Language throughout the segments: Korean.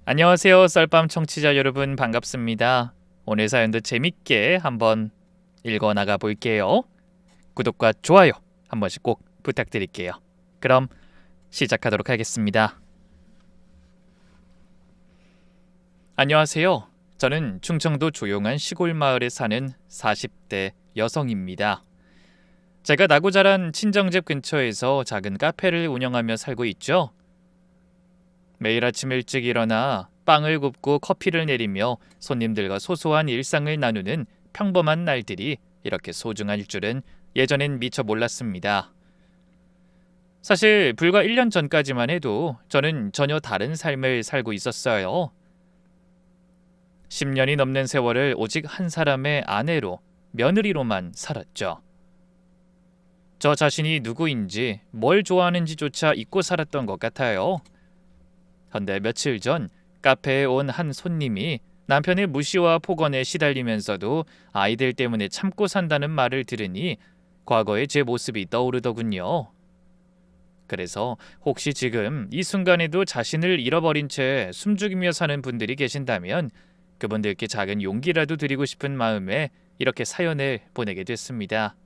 안녕하세요. 썰밤 청취자 여러분 반갑습니다. 오늘 사연도 재밌게 한번 읽어나가 볼게요. 구독과 좋아요 한 번씩 꼭 부탁드릴게요. 그럼 시작하도록 하겠습니다. 안녕하세요. 저는 충청도 조용한 시골 마을에 사는 40대 여성입니다. 제가 나고 자란 친정집 근처에서 작은 카페를 운영하며 살고 있죠. 매일 아침 일찍 일어나 빵을 굽고 커피를 내리며 손님들과 소소한 일상을 나누는 평범한 날들이 이렇게 소중할 줄은 예전엔 미처 몰랐습니다. 사실 불과 1년 전까지만 해도 저는 전혀 다른 삶을 살고 있었어요. 10년이 넘는 세월을 오직 한 사람의 아내로, 며느리로만 살았죠. 저 자신이 누구인지, 뭘 좋아하는지조차 잊고 살았던 것 같아요. 그런데 며칠 전 카페에 온 한 손님이 남편의 무시와 폭언에 시달리면서도 아이들 때문에 참고 산다는 말을 들으니 과거의 제 모습이 떠오르더군요. 그래서 혹시 지금 이 순간에도 자신을 잃어버린 채 숨죽이며 사는 분들이 계신다면 그분들께 작은 용기라도 드리고 싶은 마음에 이렇게 사연을 보내게 됐습니다.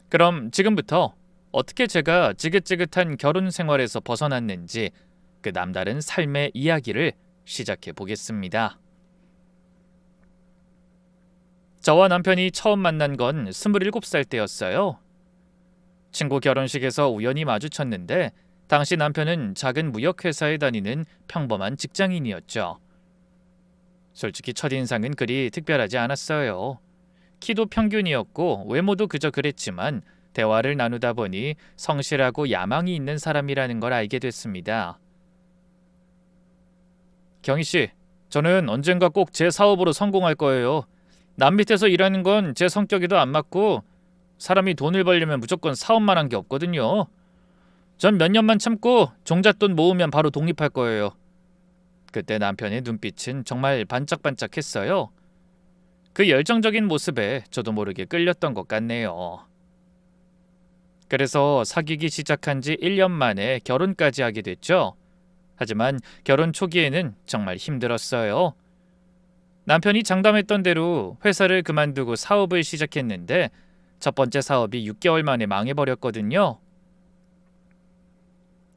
그럼 지금부터 어떻게 제가 지긋지긋한 결혼 생활에서 벗어났는지 그 남다른 삶의 이야기를 시작해 보겠습니다. 저와 남편이 처음 만난 건 27살 때였어요. 친구 결혼식에서 우연히 마주쳤는데 당시 남편은 작은 무역회사에 다니는 평범한 직장인이었죠. 솔직히 첫인상은 그리 특별하지 않았어요. 키도 평균이었고 외모도 그저 그랬지만 대화를 나누다 보니 성실하고 야망이 있는 사람이라는 걸 알게 됐습니다. 경희씨, 저는 언젠가 꼭 제 사업으로 성공할 거예요. 남 밑에서 일하는 건 제 성격에도 안 맞고 사람이 돈을 벌려면 무조건 사업만 한 게 없거든요. 전 몇 년만 참고 종잣돈 모으면 바로 독립할 거예요. 그때 남편의 눈빛은 정말 반짝반짝했어요. 그 열정적인 모습에 저도 모르게 끌렸던 것 같네요. 그래서 사귀기 시작한 지 1년 만에 결혼까지 하게 됐죠. 하지만 결혼 초기에는 정말 힘들었어요. 남편이 장담했던 대로 회사를 그만두고 사업을 시작했는데 첫 번째 사업이 6개월 만에 망해버렸거든요.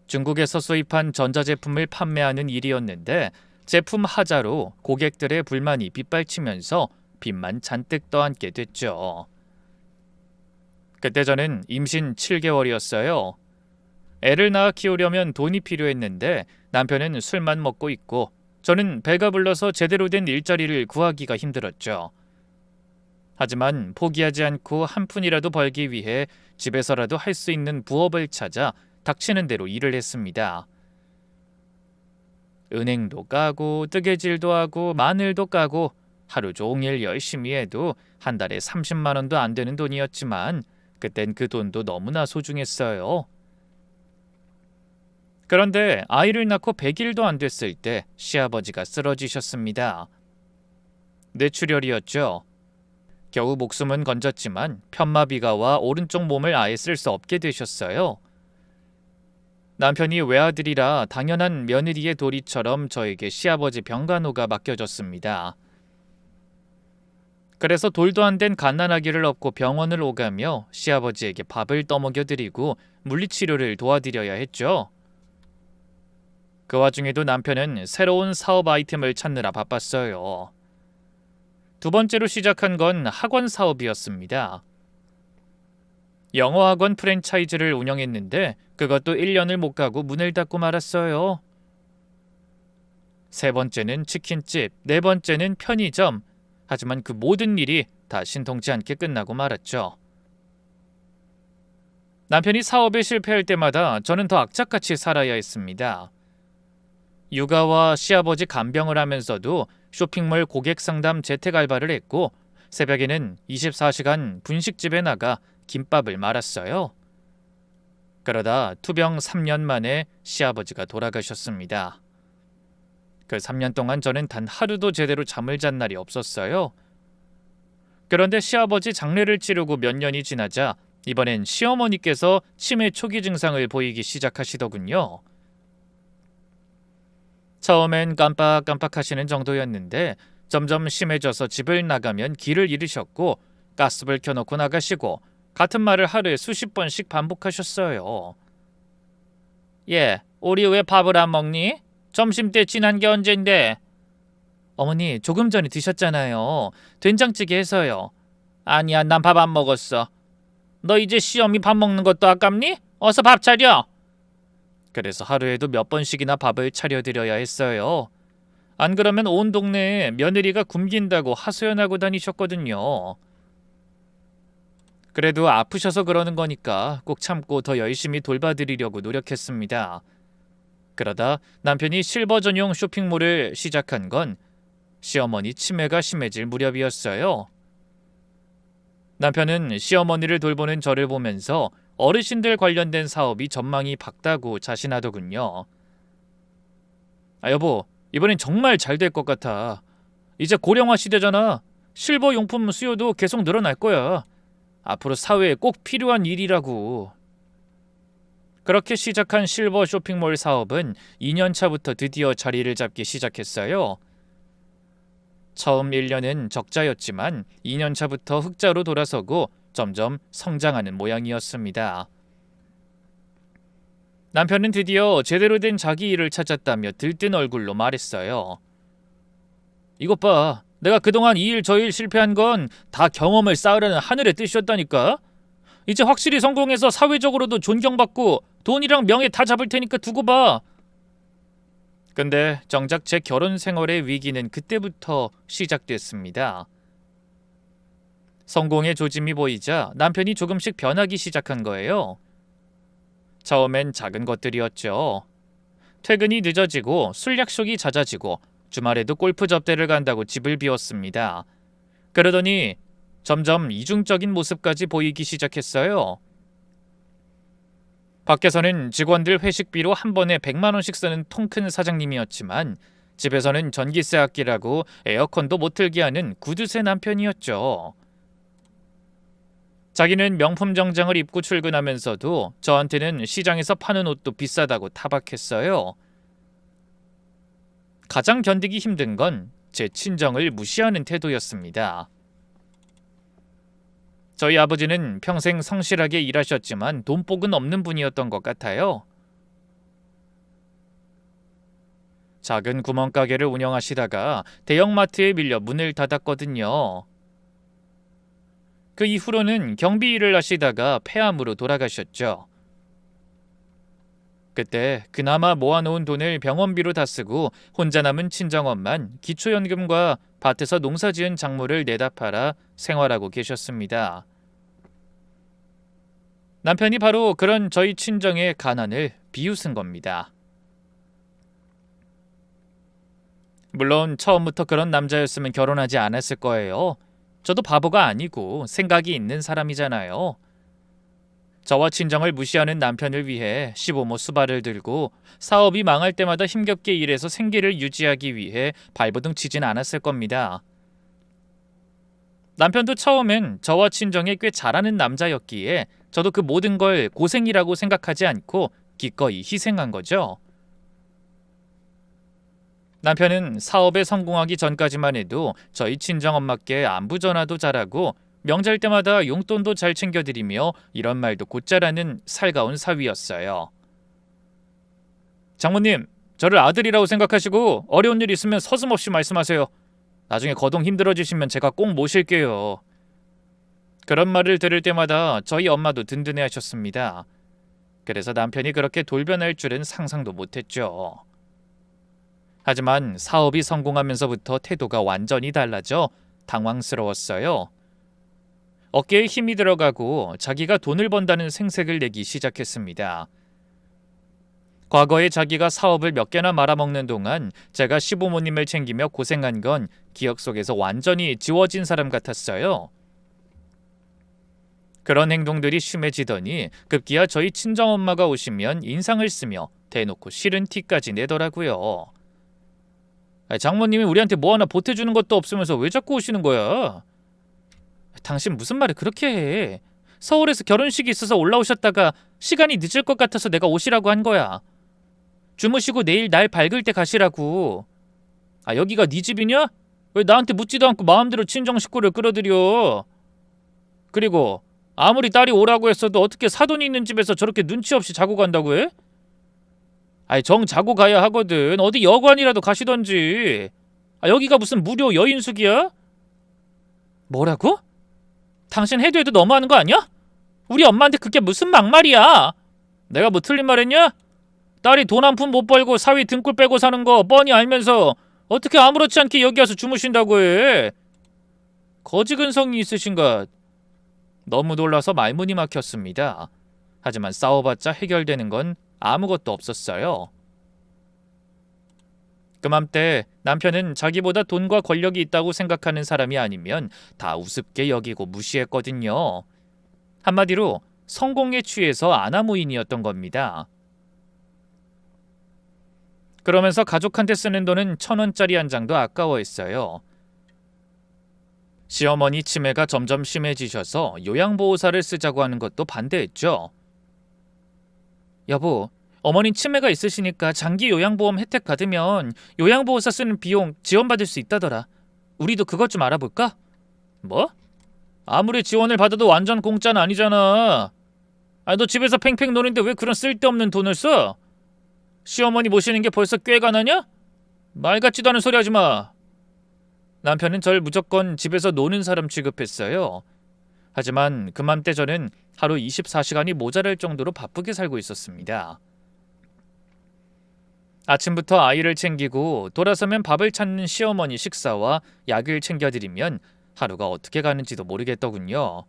중국에서 수입한 전자제품을 판매하는 일이었는데 제품 하자로 고객들의 불만이 빗발치면서 빚만 잔뜩 떠안게 됐죠. 그때 저는 임신 7개월이었어요. 애를 낳아 키우려면 돈이 필요했는데 남편은 술만 먹고 있고 저는 배가 불러서 제대로 된 일자리를 구하기가 힘들었죠. 하지만 포기하지 않고 한 푼이라도 벌기 위해 집에서라도 할 수 있는 부업을 찾아 닥치는 대로 일을 했습니다. 은행도 까고 뜨개질도 하고 마늘도 까고 하루 종일 열심히 해도 한 달에 30만 원도 안 되는 돈이었지만 그땐 그 돈도 너무나 소중했어요. 그런데 아이를 낳고 100일도 안 됐을 때 시아버지가 쓰러지셨습니다. 뇌출혈이었죠. 겨우 목숨은 건졌지만 편마비가 와 오른쪽 몸을 아예 쓸 수 없게 되셨어요. 남편이 외아들이라 당연한 며느리의 도리처럼 저에게 시아버지 병간호가 맡겨졌습니다. 그래서 돌도 안 된 갓난아기를 업고 병원을 오가며 시아버지에게 밥을 떠먹여드리고 물리치료를 도와드려야 했죠. 그 와중에도 남편은 새로운 사업 아이템을 찾느라 바빴어요. 두 번째로 시작한 건 학원 사업이었습니다. 영어학원 프랜차이즈를 운영했는데 그것도 1년을 못 가고 문을 닫고 말았어요. 세 번째는 치킨집, 네 번째는 편의점. 하지만 그 모든 일이 다 신통치 않게 끝나고 말았죠. 남편이 사업에 실패할 때마다 저는 더 악착같이 살아야 했습니다. 육아와 시아버지 간병을 하면서도 쇼핑몰 고객 상담 재택 알바를 했고 새벽에는 24시간 분식집에 나가 김밥을 말았어요. 그러다 투병 3년 만에 시아버지가 돌아가셨습니다. 그 3년 동안 저는 단 하루도 제대로 잠을 잔 날이 없었어요. 그런데 시아버지 장례를 치르고 몇 년이 지나자 이번엔 시어머니께서 치매 초기 증상을 보이기 시작하시더군요. 처음엔 깜빡깜빡하시는 정도였는데 점점 심해져서 집을 나가면 길을 잃으셨고 가스불 켜놓고 나가시고 같은 말을 하루에 수십 번씩 반복하셨어요. 예, 우리 왜 밥을 안 먹니? 점심때 지난 게 언젠데? 어머니, 조금 전에 드셨잖아요. 된장찌개 해서요. 아니야, 난 밥 안 먹었어. 너 이제 시험이 밥 먹는 것도 아깝니? 어서 밥 차려. 그래서 하루에도 몇 번씩이나 밥을 차려드려야 했어요. 안 그러면 온 동네에 며느리가 굶긴다고 하소연하고 다니셨거든요. 그래도 아프셔서 그러는 거니까 꼭 참고 더 열심히 돌봐드리려고 노력했습니다. 그러다 남편이 실버 전용 쇼핑몰을 시작한 건 시어머니 치매가 심해질 무렵이었어요. 남편은 시어머니를 돌보는 저를 보면서 어르신들 관련된 사업이 전망이 밝다고 자신하더군요. 여보, 이번엔 정말 잘 될 것 같아. 이제 고령화 시대잖아. 실버 용품 수요도 계속 늘어날 거야. 앞으로 사회에 꼭 필요한 일이라고. 그렇게 시작한 실버 쇼핑몰 사업은 2년 차부터 드디어 자리를 잡기 시작했어요. 처음 1년은 적자였지만 2년 차부터 흑자로 돌아서고 점점 성장하는 모양이었습니다. 남편은 드디어 제대로 된 자기 일을 찾았다며 들뜬 얼굴로 말했어요. 이것 봐. 내가 그동안 이 일 저 일 실패한 건 다 경험을 쌓으라는 하늘의 뜻이었다니까. 이제 확실히 성공해서 사회적으로도 존경받고 돈이랑 명예 다 잡을 테니까 두고 봐. 근데 정작 제 결혼 생활의 위기는 그때부터 시작됐습니다. 성공의 조짐이 보이자 남편이 조금씩 변하기 시작한 거예요. 처음엔 작은 것들이었죠. 퇴근이 늦어지고 술 약속이 잦아지고 주말에도 골프 접대를 간다고 집을 비웠습니다. 그러더니 점점 이중적인 모습까지 보이기 시작했어요. 밖에서는 직원들 회식비로 한 번에 100만 원씩 쓰는 통 큰 사장님이었지만 집에서는 전기세 아끼라고 에어컨도 못 틀게 하는 구두쇠 남편이었죠. 자기는 명품 정장을 입고 출근하면서도 저한테는 시장에서 파는 옷도 비싸다고 타박했어요. 가장 견디기 힘든 건 제 친정을 무시하는 태도였습니다. 저희 아버지는 평생 성실하게 일하셨지만 돈복은 없는 분이었던 것 같아요. 작은 구멍가게를 운영하시다가 대형마트에 밀려 문을 닫았거든요. 그 이후로는 경비 일을 하시다가 폐암으로 돌아가셨죠. 그때 그나마 모아놓은 돈을 병원비로 다 쓰고 혼자 남은 친정엄만 기초연금과 밭에서 농사지은 작물을 내다 팔아 생활하고 계셨습니다. 남편이 바로 그런 저희 친정의 가난을 비웃은 겁니다. 물론 처음부터 그런 남자였으면 결혼하지 않았을 거예요. 저도 바보가 아니고 생각이 있는 사람이잖아요. 저와 친정을 무시하는 남편을 위해 시부모 수발을 들고 사업이 망할 때마다 힘겹게 일해서 생계를 유지하기 위해 발버둥 치진 않았을 겁니다. 남편도 처음엔 저와 친정에 꽤 잘하는 남자였기에 저도 그 모든 걸 고생이라고 생각하지 않고 기꺼이 희생한 거죠. 남편은 사업에 성공하기 전까지만 해도 저희 친정엄마께 안부 전화도 잘하고 명절 때마다 용돈도 잘 챙겨드리며 이런 말도 곧잘하는 살가운 사위였어요. 장모님, 저를 아들이라고 생각하시고 어려운 일 있으면 서슴없이 말씀하세요. 나중에 거동 힘들어지시면 제가 꼭 모실게요. 그런 말을 들을 때마다 저희 엄마도 든든해하셨습니다. 그래서 남편이 그렇게 돌변할 줄은 상상도 못했죠. 하지만 사업이 성공하면서부터 태도가 완전히 달라져 당황스러웠어요. 어깨에 힘이 들어가고 자기가 돈을 번다는 생색을 내기 시작했습니다. 과거에 자기가 사업을 몇 개나 말아먹는 동안 제가 시부모님을 챙기며 고생한 건 기억 속에서 완전히 지워진 사람 같았어요. 그런 행동들이 심해지더니 급기야 저희 친정엄마가 오시면 인상을 쓰며 대놓고 싫은 티까지 내더라고요. 장모님이 우리한테 뭐 하나 보태주는 것도 없으면서 왜 자꾸 오시는 거야? 당신 무슨 말을 그렇게 해. 서울에서 결혼식이 있어서 올라오셨다가 시간이 늦을 것 같아서 내가 오시라고 한 거야. 주무시고 내일 날 밝을 때 가시라고. 아, 여기가 네 집이냐? 왜 나한테 묻지도 않고 마음대로 친정 식구를 끌어들여? 그리고 아무리 딸이 오라고 했어도 어떻게 사돈이 있는 집에서 저렇게 눈치 없이 자고 간다고 해? 아이, 정 자고 가야 하거든. 어디 여관이라도 가시던지. 아, 여기가 무슨 무료 여인숙이야? 뭐라고? 당신 해도 해도 너무하는 거 아니야? 우리 엄마한테 그게 무슨 막말이야? 내가 뭐 틀린 말 했냐? 딸이 돈 한 푼 못 벌고 사위 등골 빼고 사는 거 뻔히 알면서 어떻게 아무렇지 않게 여기 와서 주무신다고 해? 거지 근성이 있으신가? 너무 놀라서 말문이 막혔습니다. 하지만 싸워봤자 해결되는 건 아무것도 없었어요. 그맘때 남편은 자기보다 돈과 권력이 있다고 생각하는 사람이 아니면 다 우습게 여기고 무시했거든요. 한마디로 성공에 취해서 아나무인이었던 겁니다. 그러면서 가족한테 쓰는 돈은 1,000원짜리 한 장도 아까워했어요. 시어머니 치매가 점점 심해지셔서 요양보호사를 쓰자고 하는 것도 반대했죠. 여보, 어머니 치매가 있으시니까 장기 요양보험 혜택 받으면 요양보호사 쓰는 비용 지원받을 수 있다더라. 우리도 그것 좀 알아볼까? 뭐? 아무리 지원을 받아도 완전 공짜는 아니잖아. 아, 너 집에서 팽팽 노는데 왜 그런 쓸데없는 돈을 써? 시어머니 모시는 게 벌써 꽤가 나냐? 말 같지도 않은 소리 하지 마. 남편은 절 무조건 집에서 노는 사람 취급했어요. 하지만 그맘때 저는 하루 24시간이 모자랄 정도로 바쁘게 살고 있었습니다. 아침부터 아이를 챙기고 돌아서면 밥을 찾는 시어머니 식사와 약을 챙겨드리면 하루가 어떻게 가는지도 모르겠더군요.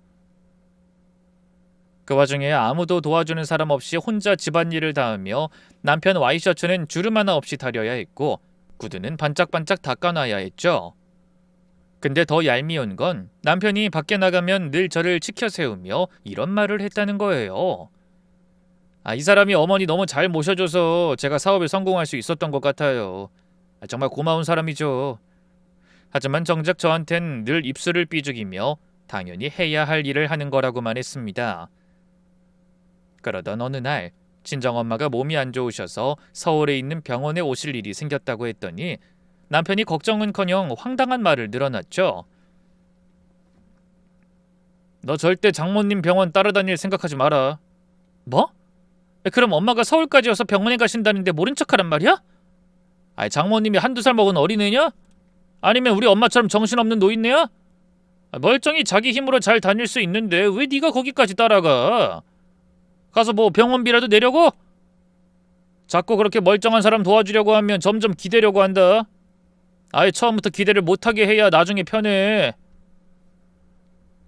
그 와중에 아무도 도와주는 사람 없이 혼자 집안일을 다 하며 남편 와이셔츠는 주름 하나 없이 다려야 했고 구두는 반짝반짝 닦아놔야 했죠. 근데 더 얄미운 건 남편이 밖에 나가면 늘 저를 치켜 세우며 이런 말을 했다는 거예요. 아, 이 사람이 어머니 너무 잘 모셔줘서 제가 사업에 성공할 수 있었던 것 같아요. 정말 고마운 사람이죠. 하지만 정작 저한텐 늘 입술을 삐죽이며 당연히 해야 할 일을 하는 거라고만 했습니다. 그러던 어느 날 친정엄마가 몸이 안 좋으셔서 서울에 있는 병원에 오실 일이 생겼다고 했더니 남편이 걱정은커녕 황당한 말을 늘어놨죠. 너 절대 장모님 병원 따라다닐 생각하지 마라. 뭐? 그럼 엄마가 서울까지 와서 병원에 가신다는데 모른 척하란 말이야? 아이, 장모님이 한두 살 먹은 어린애냐? 아니면 우리 엄마처럼 정신없는 노인네야? 멀쩡히 자기 힘으로 잘 다닐 수 있는데 왜 네가 거기까지 따라가? 가서 뭐 병원비라도 내려고? 자꾸 그렇게 멀쩡한 사람 도와주려고 하면 점점 기대려고 한다. 아예 처음부터 기대를 못하게 해야 나중에 편해.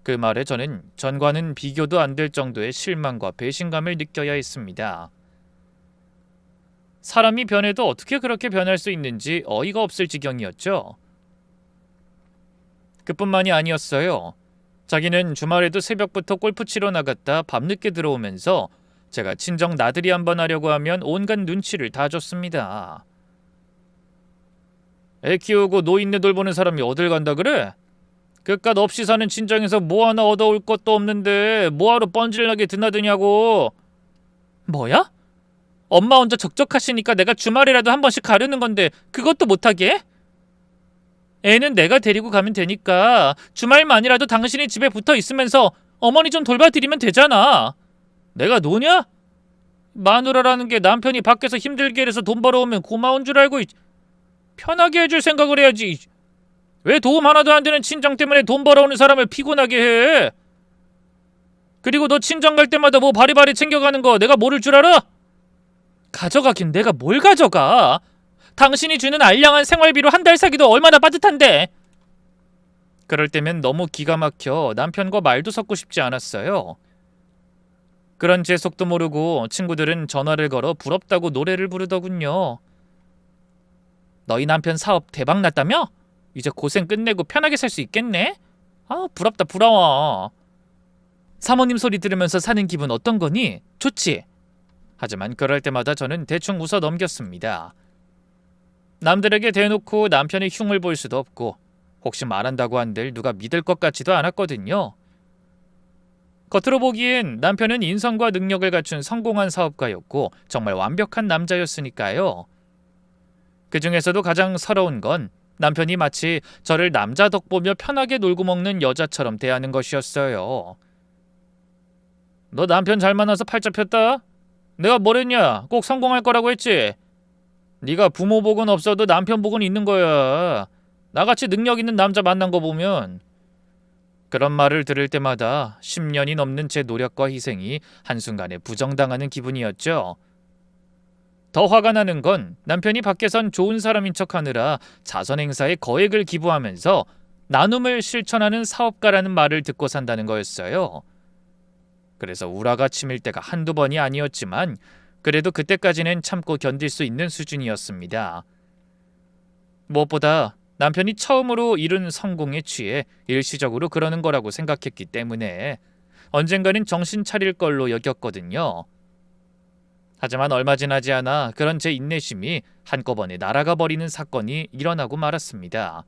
그 말에 저는 전과는 비교도 안 될 정도의 실망과 배신감을 느껴야 했습니다. 사람이 변해도 어떻게 그렇게 변할 수 있는지 어이가 없을 지경이었죠. 그뿐만이 아니었어요. 자기는 주말에도 새벽부터 골프 치러 나갔다 밤늦게 들어오면서 제가 친정 나들이 한번 하려고 하면 온갖 눈치를 다 줬습니다. 애 키우고 노인네 돌보는 사람이 어딜 간다 그래? 그깟 없이 사는 친정에서 뭐 하나 얻어올 것도 없는데 뭐하러 뻔질나게 드나드냐고. 뭐야? 엄마 혼자 적적하시니까 내가 주말이라도 한 번씩 가려는 건데 그것도 못하게 해? 애는 내가 데리고 가면 되니까 주말만이라도 당신이 집에 붙어 있으면서 어머니 좀 돌봐드리면 되잖아. 내가 노냐? 마누라라는 게 남편이 밖에서 힘들게 일해서 돈 벌어오면 고마운 줄 알고 편하게 해줄 생각을 해야지. 왜 도움 하나도 안 되는 친정 때문에 돈 벌어오는 사람을 피곤하게 해? 그리고 너 친정 갈 때마다 뭐 바리바리 챙겨가는 거 내가 모를 줄 알아? 가져가긴 내가 뭘 가져가? 당신이 주는 알량한 생활비로 한 달 살기도 얼마나 빠듯한데. 그럴 때면 너무 기가 막혀 남편과 말도 섞고 싶지 않았어요. 그런 제 속도 모르고 친구들은 전화를 걸어 부럽다고 노래를 부르더군요. 너희 남편 사업 대박 났다며? 이제 고생 끝내고 편하게 살 수 있겠네? 아, 부럽다 부러워. 사모님 소리 들으면서 사는 기분 어떤 거니? 좋지? 하지만 그럴 때마다 저는 대충 웃어 넘겼습니다. 남들에게 대놓고 남편의 흉을 볼 수도 없고 혹시 말한다고 한들 누가 믿을 것 같지도 않았거든요. 겉으로 보기엔 남편은 인성과 능력을 갖춘 성공한 사업가였고 정말 완벽한 남자였으니까요. 그 중에서도 가장 서러운 건 남편이 마치 저를 남자 덕 보며 편하게 놀고 먹는 여자처럼 대하는 것이었어요. 너 남편 잘 만나서 팔자 폈다? 내가 뭐랬냐? 꼭 성공할 거라고 했지? 네가 부모 복은 없어도 남편 복은 있는 거야. 나같이 능력 있는 남자 만난 거 보면. 그런 말을 들을 때마다 10년이 넘는 제 노력과 희생이 한순간에 부정당하는 기분이었죠. 더 화가 나는 건 남편이 밖에선 좋은 사람인 척하느라 자선행사에 거액을 기부하면서 나눔을 실천하는 사업가라는 말을 듣고 산다는 거였어요. 그래서 우라가 치밀 때가 한두 번이 아니었지만 그래도 그때까지는 참고 견딜 수 있는 수준이었습니다. 무엇보다 남편이 처음으로 이룬 성공에 취해 일시적으로 그러는 거라고 생각했기 때문에 언젠가는 정신 차릴 걸로 여겼거든요. 하지만 얼마 지나지 않아 그런 제 인내심이 한꺼번에 날아가 버리는 사건이 일어나고 말았습니다.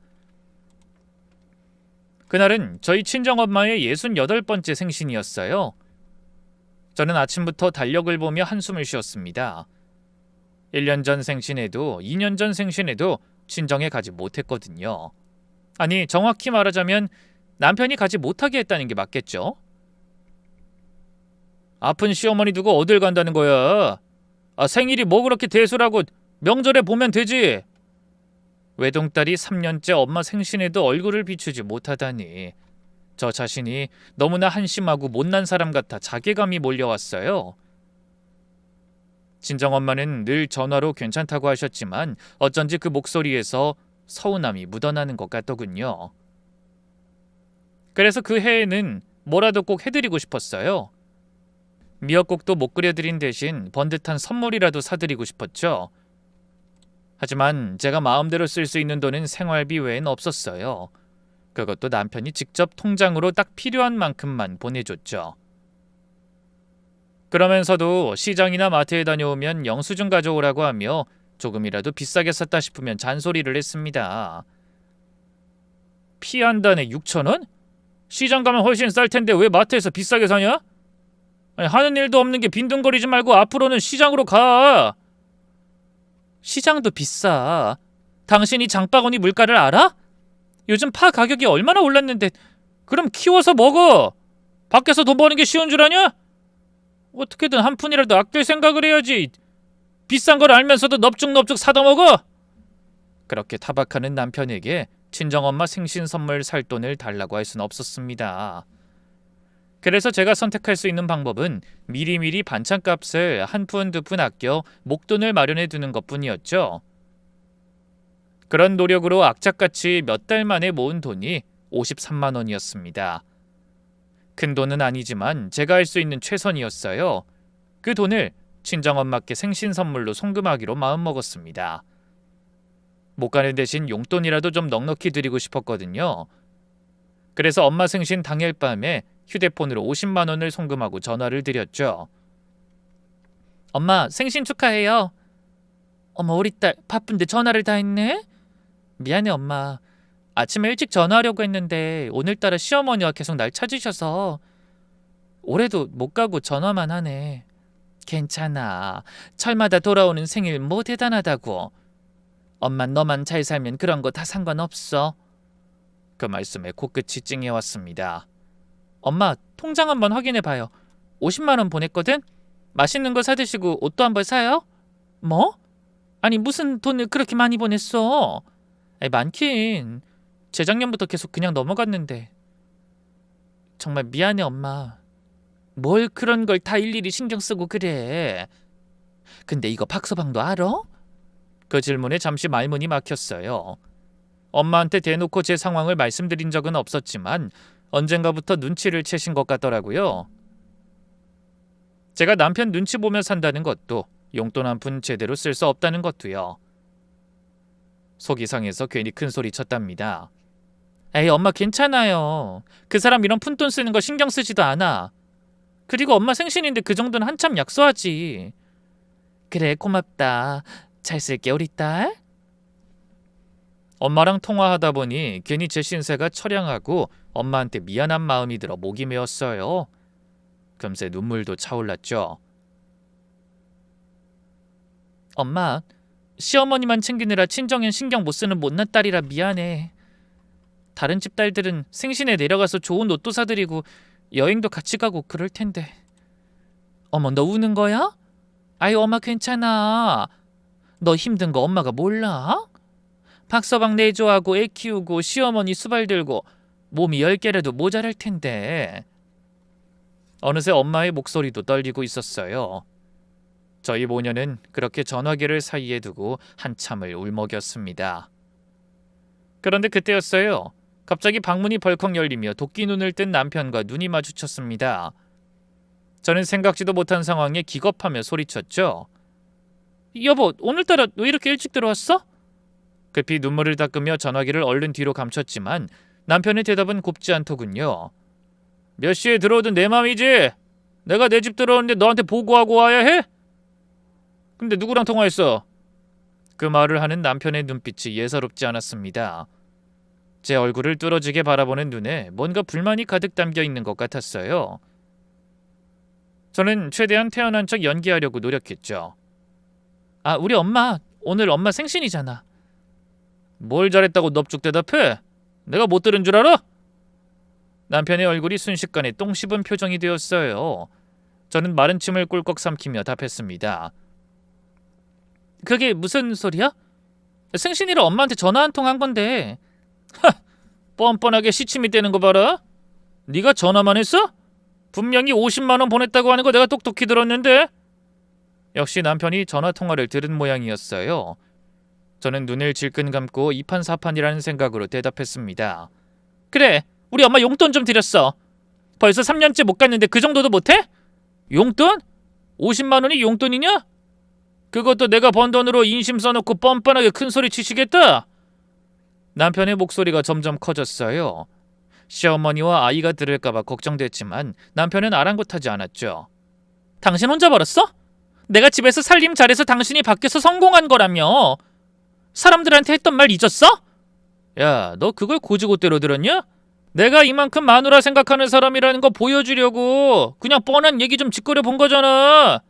그날은 저희 친정엄마의 68번째 생신이었어요. 저는 아침부터 달력을 보며 한숨을 쉬었습니다. 1년 전 생신에도 2년 전 생신에도 친정에 가지 못했거든요. 아니, 정확히 말하자면 남편이 가지 못하게 했다는 게 맞겠죠? 아픈 시어머니 두고 어딜 간다는 거야? 생일이 뭐 그렇게 대수라고 명절에 보면 되지. 외동딸이 3년째 엄마 생신에도 얼굴을 비추지 못하다니 저 자신이 너무나 한심하고 못난 사람 같아 자괴감이 몰려왔어요. 친정엄마는 늘 전화로 괜찮다고 하셨지만 어쩐지 그 목소리에서 서운함이 묻어나는 것 같더군요. 그래서 그 해에는 뭐라도 꼭 해드리고 싶었어요. 미역국도 못 끓여드린 대신 번듯한 선물이라도 사드리고 싶었죠. 하지만 제가 마음대로 쓸 수 있는 돈은 생활비 외엔 없었어요. 그것도 남편이 직접 통장으로 딱 필요한 만큼만 보내줬죠. 그러면서도 시장이나 마트에 다녀오면 영수증 가져오라고 하며 조금이라도 비싸게 샀다 싶으면 잔소리를 했습니다. 피 한 단에 6,000원? 시장 가면 훨씬 쌀 텐데 왜 마트에서 비싸게 사냐? 아니, 하는 일도 없는 게 빈둥거리지 말고 앞으로는 시장으로 가. 시장도 비싸. 당신이 장바구니 물가를 알아? 요즘 파 가격이 얼마나 올랐는데 그럼 키워서 먹어. 밖에서 돈 버는 게 쉬운 줄 아냐? 어떻게든 한 푼이라도 아낄 생각을 해야지. 비싼 걸 알면서도 넙죽넙죽 사다 먹어. 그렇게 타박하는 남편에게 친정엄마 생신 선물 살 돈을 달라고 할 수는 없었습니다. 그래서 제가 선택할 수 있는 방법은 미리미리 반찬값을 한 푼 두 푼 아껴 목돈을 마련해 두는 것뿐이었죠. 그런 노력으로 악착같이 몇 달 만에 모은 돈이 53만 원이었습니다. 큰 돈은 아니지만 제가 할 수 있는 최선이었어요. 그 돈을 친정엄마께 생신 선물로 송금하기로 마음먹었습니다. 못 가는 대신 용돈이라도 좀 넉넉히 드리고 싶었거든요. 그래서 엄마 생신 당일 밤에 휴대폰으로 50만 원을 송금하고 전화를 드렸죠. 엄마, 생신 축하해요. 어머, 우리 딸 바쁜데 전화를 다 했네? 미안해, 엄마. 아침에 일찍 전화하려고 했는데 오늘따라 시어머니가 계속 날 찾으셔서 올해도 못 가고 전화만 하네. 괜찮아. 철마다 돌아오는 생일 뭐 대단하다고. 엄마 너만 잘 살면 그런 거 다 상관없어. 그 말씀에 코끝이 찡해왔습니다. 엄마, 통장 한번 확인해봐요. 50만 원 보냈거든? 맛있는 거 사드시고 옷도 한번 사요? 뭐? 아니 무슨 돈을 그렇게 많이 보냈어? 많긴. 재작년부터 계속 그냥 넘어갔는데. 정말 미안해, 엄마. 뭘 그런 걸 다 일일이 신경 쓰고 그래. 근데 이거 박서방도 알아? 그 질문에 잠시 말문이 막혔어요. 엄마한테 대놓고 제 상황을 말씀드린 적은 없었지만 언젠가부터 눈치를 채신 것 같더라고요. 제가 남편 눈치 보며 산다는 것도 용돈 한 푼 제대로 쓸 수 없다는 것도요. 속이 상해서 괜히 큰 소리 쳤답니다. 에이, 엄마 괜찮아요. 그 사람 이런 푼돈 쓰는 거 신경 쓰지도 않아. 그리고 엄마 생신인데 그 정도는 한참 약소하지. 그래, 고맙다. 잘 쓸게, 우리 딸. 엄마랑 통화하다 보니 괜히 제 신세가 처량하고 엄마한테 미안한 마음이 들어 목이 메었어요. 금세 눈물도 차올랐죠. 엄마, 시어머니만 챙기느라 친정엔 신경 못 쓰는 못난 딸이라 미안해. 다른 집 딸들은 생신에 내려가서 좋은 옷도 사드리고 여행도 같이 가고 그럴 텐데. 어머, 너 우는 거야? 아유, 엄마 괜찮아. 너 힘든 거 엄마가 몰라? 박서방 내조하고 애 키우고 시어머니 수발 들고 몸이 10개라도 모자랄 텐데. 어느새 엄마의 목소리도 떨리고 있었어요. 저희 모녀는 그렇게 전화기를 사이에 두고 한참을 울먹였습니다. 그런데 그때였어요. 갑자기 방문이 벌컥 열리며 도끼 눈을 뜬 남편과 눈이 마주쳤습니다. 저는 생각지도 못한 상황에 기겁하며 소리쳤죠. 여보, 오늘따라 왜 이렇게 일찍 들어왔어? 급히 눈물을 닦으며 전화기를 얼른 뒤로 감췄지만 남편의 대답은 곱지 않더군요. 몇 시에 들어오든 내 맘이지. 내가 내 집 들어오는데 너한테 보고하고 와야 해? 근데 누구랑 통화했어? 그 말을 하는 남편의 눈빛이 예사롭지 않았습니다. 제 얼굴을 뚫어지게 바라보는 눈에 뭔가 불만이 가득 담겨 있는 것 같았어요. 저는 최대한 태어난 척 연기하려고 노력했죠. 아, 우리 엄마 오늘 엄마 생신이잖아. 뭘 잘했다고 넙죽 대답해? 내가 못 들은 줄 알아? 남편의 얼굴이 순식간에 똥 씹은 표정이 되었어요. 저는 마른 침을 꿀꺽 삼키며 답했습니다. 그게 무슨 소리야? 생신이라 엄마한테 전화 한 통 한 건데. 하! 뻔뻔하게 시침이 떼는 거 봐라. 네가 전화만 했어? 분명히 50만 원 보냈다고 하는 거 내가 똑똑히 들었는데. 역시 남편이 전화통화를 들은 모양이었어요. 저는 눈을 질끈 감고 이판사판이라는 생각으로 대답했습니다. 그래, 우리 엄마 용돈 좀 드렸어. 벌써 3년째 못 갔는데 그 정도도 못해? 용돈? 50만 원이 용돈이냐? 그것도 내가 번 돈으로 인심 써놓고 뻔뻔하게 큰소리 치시겠다? 남편의 목소리가 점점 커졌어요. 시어머니와 아이가 들을까봐 걱정됐지만 남편은 아랑곳하지 않았죠. 당신 혼자 벌었어? 내가 집에서 살림 잘해서 당신이 밖에서 성공한 거라며. 사람들한테 했던 말 잊었어? 야, 너 그걸 고지고대로 들었냐? 내가 이만큼 마누라 생각하는 사람이라는 거 보여주려고 그냥 뻔한 얘기 좀 짓거려 본 거잖아.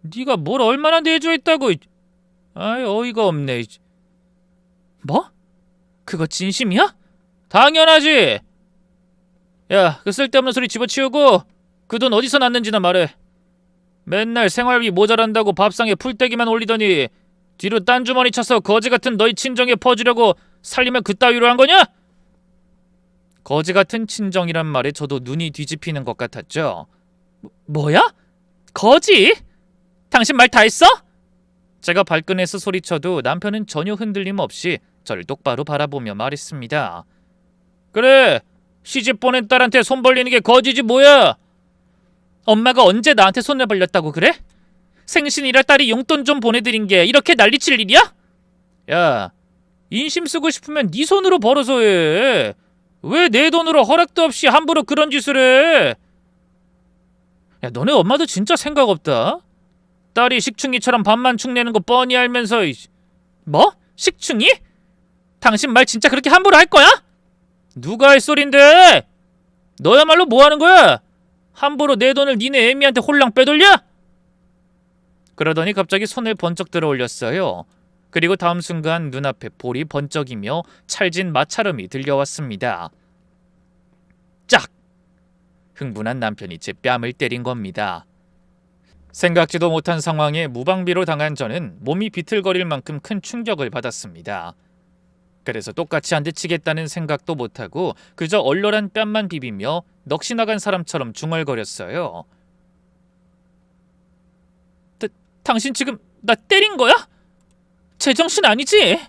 네가 뭘 얼마나 내조했다고. 아이, 어이가 없네. 뭐? 그거 진심이야? 당연하지. 야, 그 쓸데없는 소리 집어치우고 그 돈 어디서 났는지나 말해. 맨날 생활비 모자란다고 밥상에 풀떼기만 올리더니 뒤로 딴 주머니 쳐서 거지 같은 너희 친정에 퍼주려고 살림을 그따위로 한 거냐? 거지 같은 친정이란 말에 저도 눈이 뒤집히는 것 같았죠. 뭐야? 거지? 당신 말 다 했어? 제가 발끈해서 소리쳐도 남편은 전혀 흔들림 없이 저를 똑바로 바라보며 말했습니다. 그래, 시집 보낸 딸한테 손 벌리는 게 거지지 뭐야? 엄마가 언제 나한테 손을 벌렸다고 그래? 생신이라 딸이 용돈 좀 보내드린 게 이렇게 난리칠 일이야? 야, 인심 쓰고 싶으면 네 손으로 벌어서 해. 왜 내 돈으로 허락도 없이 함부로 그런 짓을 해? 야, 너네 엄마도 진짜 생각 없다. 딸이 식충이처럼 밥만 축내는 거 뻔히 알면서. 뭐? 식충이? 당신 말 진짜 그렇게 함부로 할 거야? 누가 할 소린데? 너야말로 뭐 하는 거야? 함부로 내 돈을 니네 애미한테 홀랑 빼돌려? 그러더니 갑자기 손을 번쩍 들어 올렸어요. 그리고 다음 순간 눈앞에 볼이 번쩍이며 찰진 마찰음이 들려왔습니다. 짝! 흥분한 남편이 제 뺨을 때린 겁니다. 생각지도 못한 상황에 무방비로 당한 저는 몸이 비틀거릴 만큼 큰 충격을 받았습니다. 그래서 똑같이 한 대 치겠다는 생각도 못하고 그저 얼얼한 뺨만 비비며 넋이 나간 사람처럼 중얼거렸어요. 당신 지금 나 때린 거야? 제정신 아니지?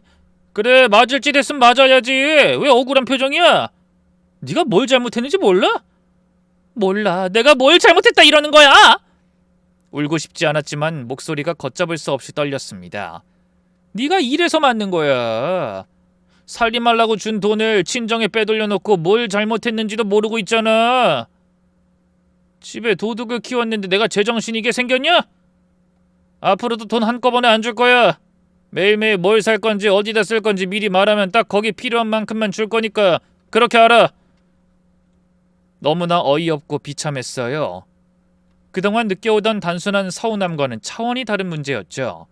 그래, 맞을 짓 했으면 맞아야지. 왜 억울한 표정이야? 네가 뭘 잘못했는지 몰라? 몰라. 내가 뭘 잘못했다 이러는 거야? 울고 싶지 않았지만 목소리가 걷잡을 수 없이 떨렸습니다. 네가 이래서 맞는 거야. 살림하려고 준 돈을 친정에 빼돌려놓고 뭘 잘못했는지도 모르고 있잖아. 집에 도둑을 키웠는데 내가 제정신이게 생겼냐? 앞으로도 돈 한꺼번에 안 줄 거야. 매일매일 뭘 살 건지 어디다 쓸 건지 미리 말하면 딱 거기 필요한 만큼만 줄 거니까 그렇게 알아. 너무나 어이없고 비참했어요. 그동안 느껴오던 단순한 서운함과는 차원이 다른 문제였죠.